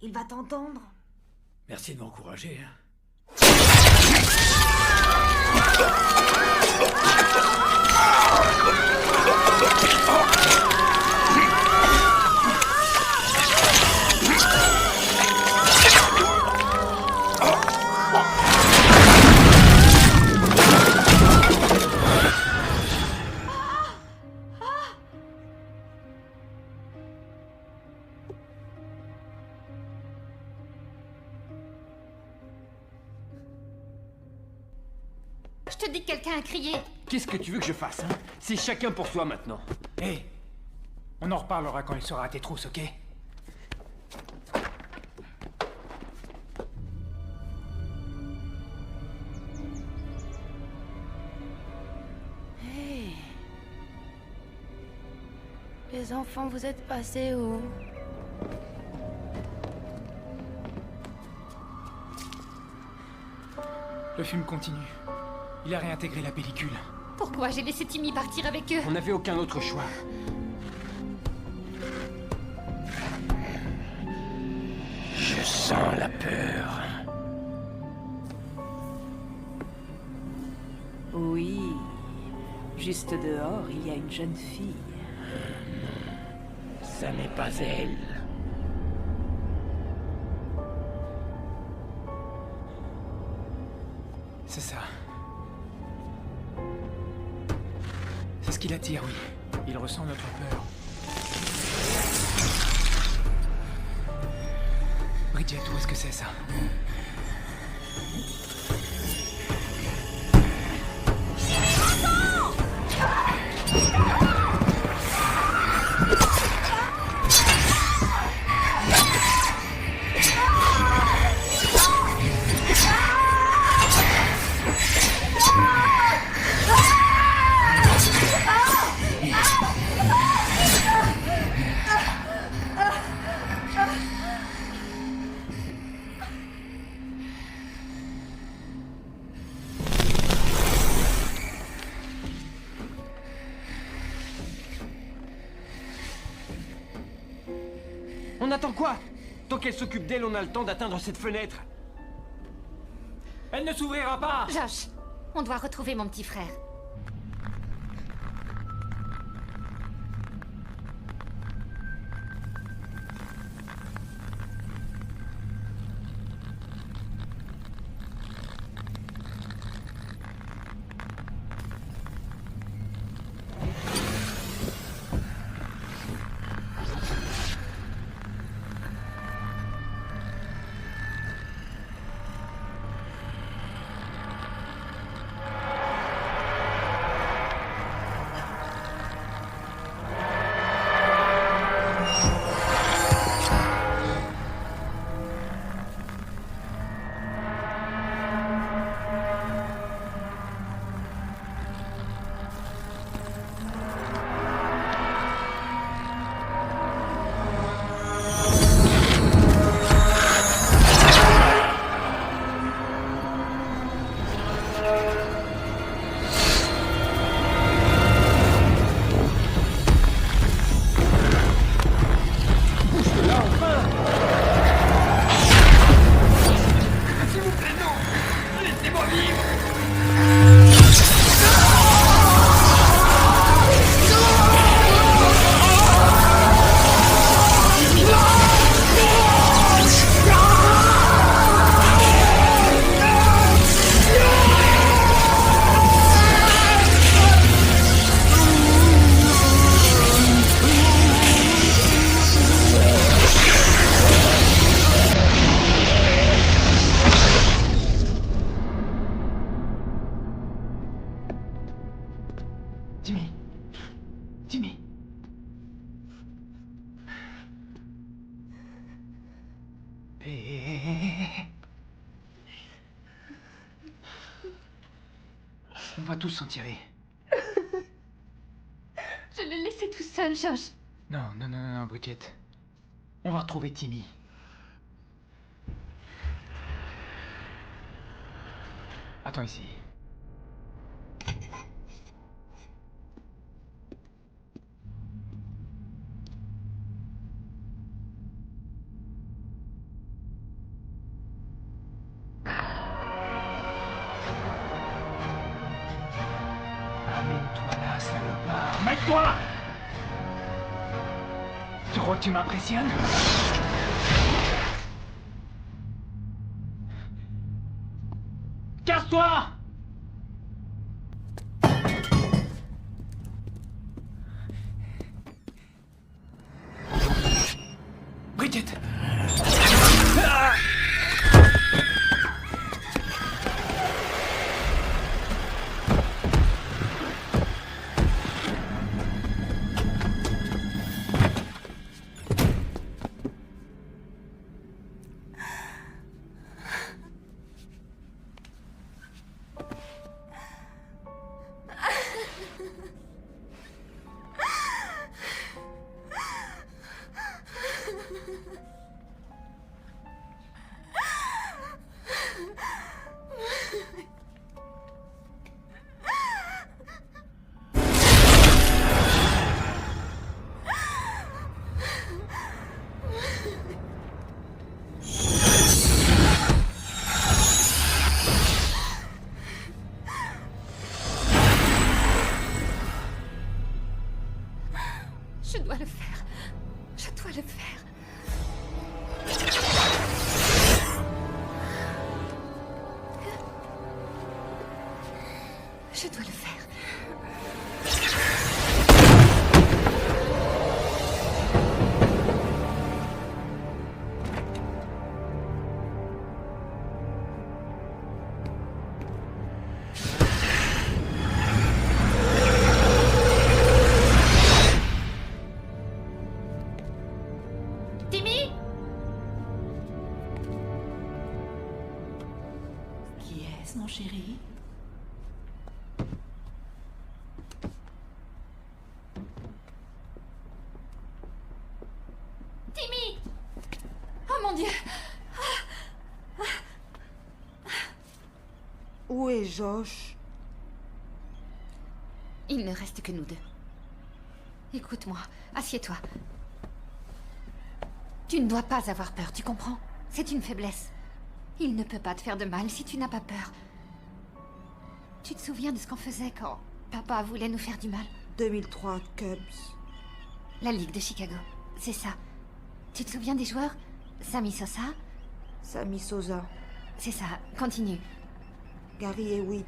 Il va t'entendre. Merci de m'encourager, hein. Je te dis que quelqu'un a crié. Qu'est-ce que tu veux que je fasse, hein? C'est chacun pour soi maintenant. Hé, on en reparlera quand il sera à tes trousses, ok? Hey. Les enfants, vous êtes passés où? Le film continue. Il a réintégré la pellicule. Pourquoi j'ai laissé Timmy partir avec eux? On n'avait aucun autre choix. Je sens la peur. Oui. Juste dehors, il y a une jeune fille. Ça n'est pas elle. C'est ça. C'est ce qui l'attire, oui. Il ressent notre peur. Bridget, où est-ce que c'est ça? On attend quoi? Tant qu'elle s'occupe d'elle, on a le temps d'atteindre cette fenêtre. Elle ne s'ouvrira pas! Josh, on doit retrouver mon petit frère. Timmy. On va tous s'en tirer. Je l'ai laissé tout seul, Josh. Non, Bridget. On va retrouver Timmy. Attends ici. Amène-toi là, salopard. Mets-toi! Tu crois que tu m'impressionnes? Casse-toi! Bridget! Ah! Je dois le faire. Je dois le faire. Je dois le faire. Timmy? Qui est-ce, mon chéri? Timmy! Oh mon Dieu! Où est Josh? Il ne reste que nous deux. Écoute-moi, assieds-toi. Tu ne dois pas avoir peur, tu comprends? C'est une faiblesse. Il ne peut pas te faire de mal si tu n'as pas peur. Tu te souviens de ce qu'on faisait quand papa voulait nous faire du mal? 2003 Cubs. La Ligue de Chicago, c'est ça. Tu te souviens des joueurs? Sammy Sosa? Sammy Sosa. C'est ça, continue. Gary Hewitt.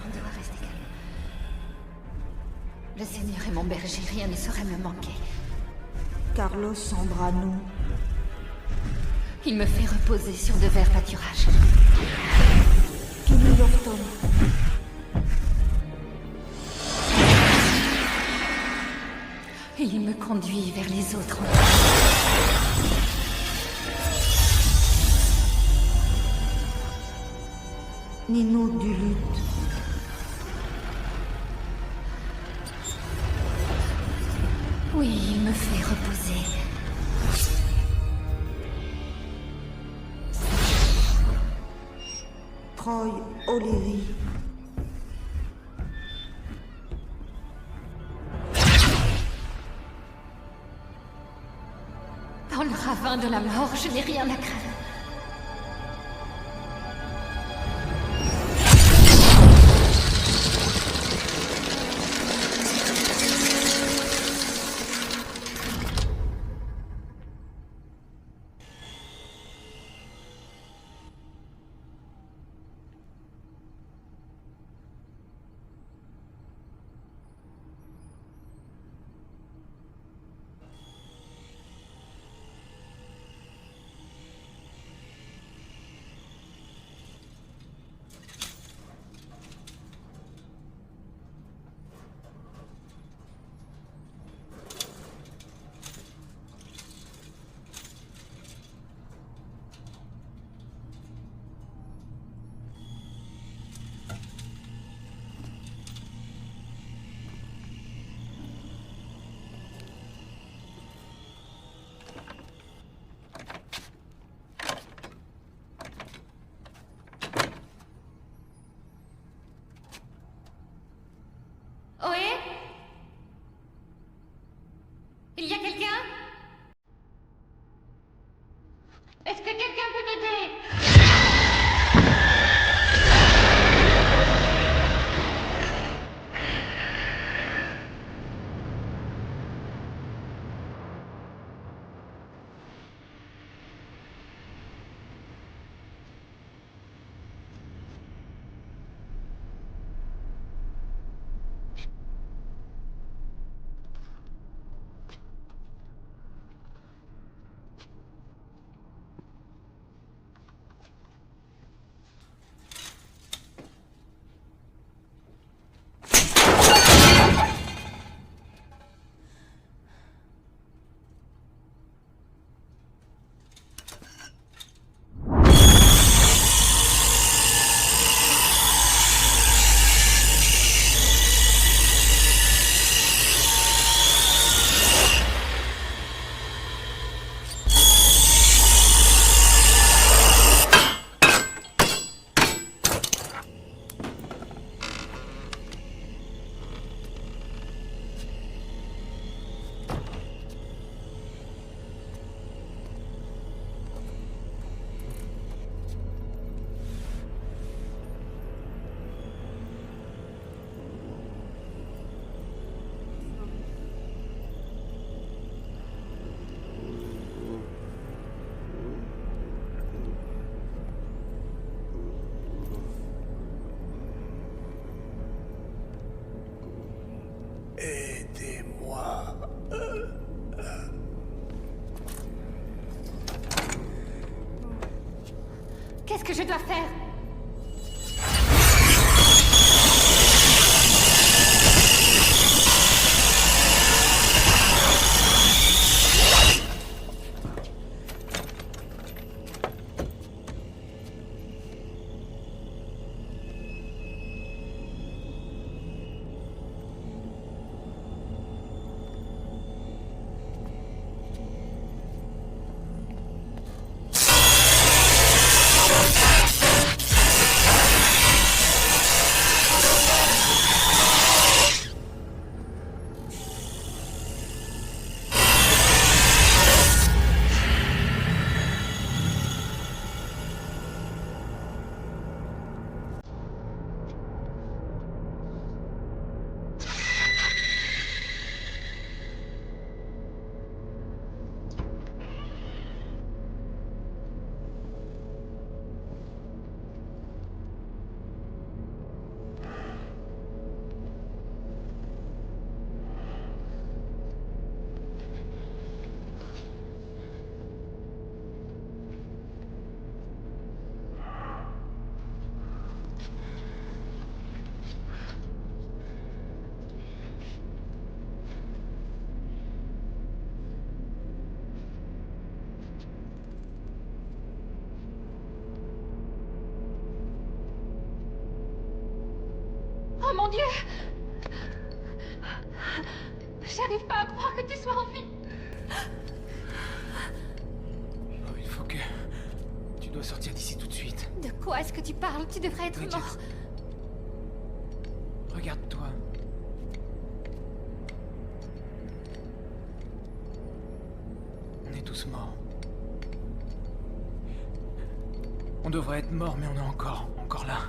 On doit rester calme. Le Seigneur est mon berger, rien ne saurait me manquer. Carlos Zambrano. Il me fait reposer sur de verts pâturages. Kenny Lofton. Et il me conduit vers les autres. Nino Duluth. Oui, il me fait reposer. Troy O'Leary. Dans le ravin de la mort, je n'ai rien à craindre. Est-ce que quelqu'un peut m'aider? Aidez-moi. Qu'est-ce que je dois faire? Oh mon Dieu! J'arrive pas à croire que tu sois en vie. Oh, il faut que... Tu dois sortir d'ici tout de suite. De quoi est-ce que tu parles? Tu devrais être Bridget. mort. Regarde-toi. On est tous morts. On devrait être morts, mais on est encore là.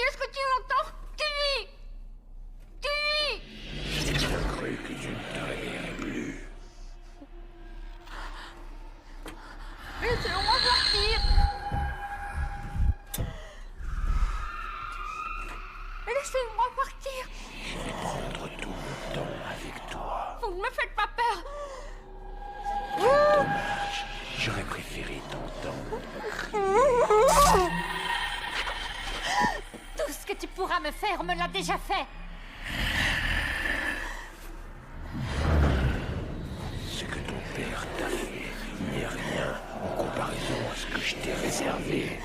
Est-ce que tu m'entends? Timmy! Timmy! J'ai cru que je ne te réveillerais plus. Laissez-moi partir! Laissez-moi partir! Je vais prendre tout mon temps avec toi. Vous ne me faites pas peur! Dommage. J'aurais préféré t'entendre. Tout ce que tu pourras me faire me l'a déjà fait! Ce que ton père t'a fait n'est rien en comparaison à ce que je t'ai réservé.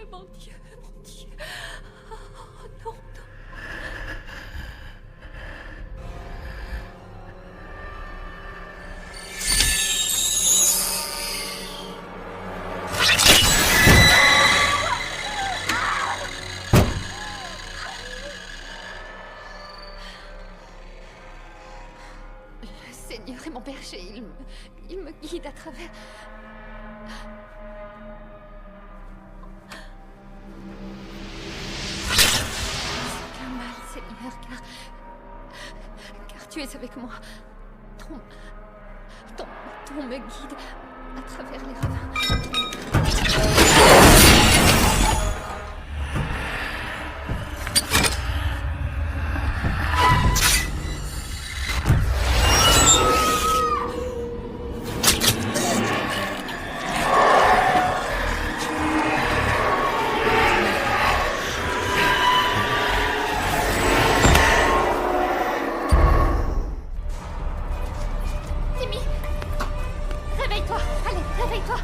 mon Dieu, mon Dieu. Oh non, non. Le Seigneur est mon berger, il me guide à travers... Aucun mal, Seigneur, car tu es avec moi. Ton me guide à travers les ravins. Timmy, réveille-toi. Allez, réveille-toi.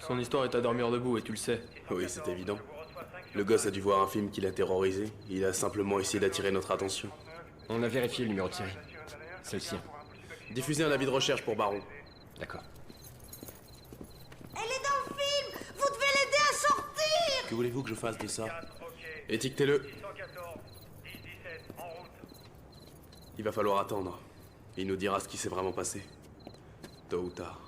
Son histoire est à dormir debout et tu le sais. Oui, c'est évident. Le gosse a dû voir un film qui l'a terrorisé. Il a simplement essayé d'attirer notre attention. On a vérifié le numéro de série. C'est le sien. Diffusez un avis de recherche pour Baron. D'accord. Elle est dans le film. Vous devez l'aider à sortir. Que voulez-vous que je fasse de ça? Étiquetez-le. Il va falloir attendre. Il nous dira ce qui s'est vraiment passé. Tôt ou tard.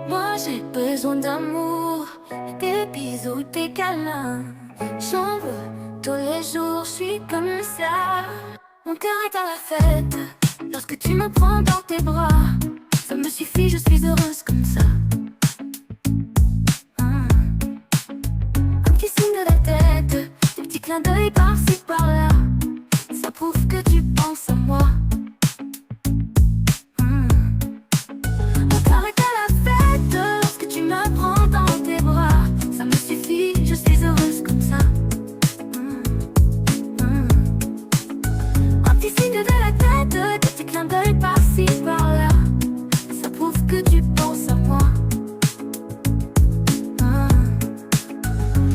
Moi j'ai besoin d'amour, des bisous, des câlins. J'en veux tous les jours, je suis comme ça. Mon cœur est à la fête lorsque tu me prends dans tes bras. Ça me suffit, je suis heureuse comme ça. Un petit signe de la tête, des petits clins d'œil par-ci par-là. Ça prouve que tu penses à moi. Mon cœur est à la fête lorsque tu me prends dans tes bras. Ça me suffit, je suis heureuse comme ça. Un petit signe de la tête, des petits clins d'œil par-ci par-là. Ça prouve que tu penses à moi.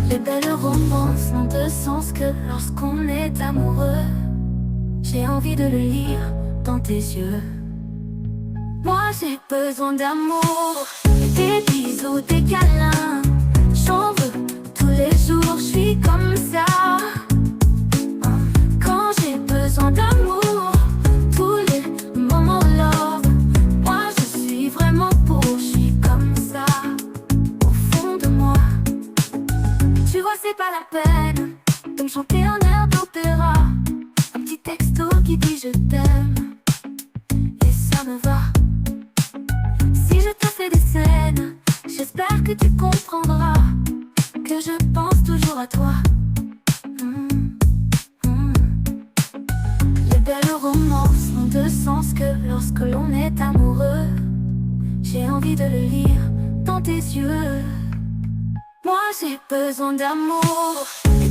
Les belles romances n'ont de sens que lorsqu'on est amoureux. J'ai envie de le lire dans tes yeux. Moi j'ai besoin d'amour, des bisous, des câlins. J'en veux tous les jours, je suis comme ça. Quand j'ai besoin d'amour, tous les moments love. Moi je suis vraiment pour, je suis comme ça. Au fond de moi, tu vois c'est pas la peine de me chanter en air l'opéra. Un petit texto qui dit je t'aime. Et ça me va. Si je te fais des scènes, j'espère que tu comprendras que je pense toujours à toi. Les belles romances n'ont de sens que lorsque l'on est amoureux. J'ai envie de le lire dans tes yeux. Moi j'ai besoin d'amour,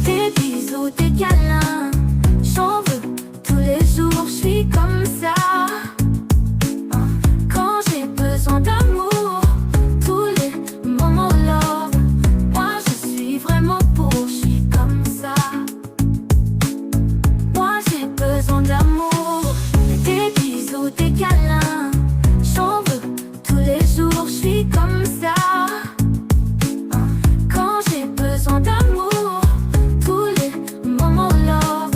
des bisous, des câlins. J'en veux tous les jours, je suis comme ça. Quand j'ai besoin d'amour, tous les moments love. Moi je suis vraiment pour, je suis comme ça. Moi j'ai besoin d'amour, des bisous, des câlins. J'en veux tous les jours, je suis comme ça. Quand j'ai besoin d'amour, tous les moments love.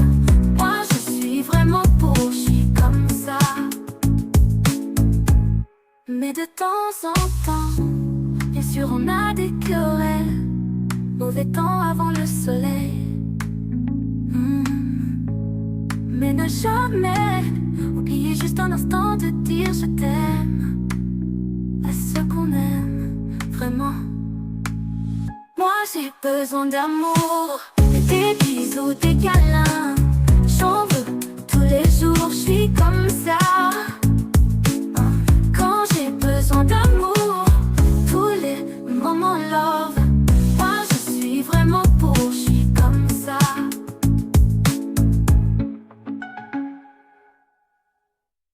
Moi je suis vraiment pour, je suis comme ça. Mais de temps en temps, bien sûr on a des querelles. Mauvais temps avant le soleil. Mais ne jamais oublier juste un instant de dire je t'aime à ceux qu'on aime vraiment. Moi j'ai besoin d'amour, des bisous, des câlins.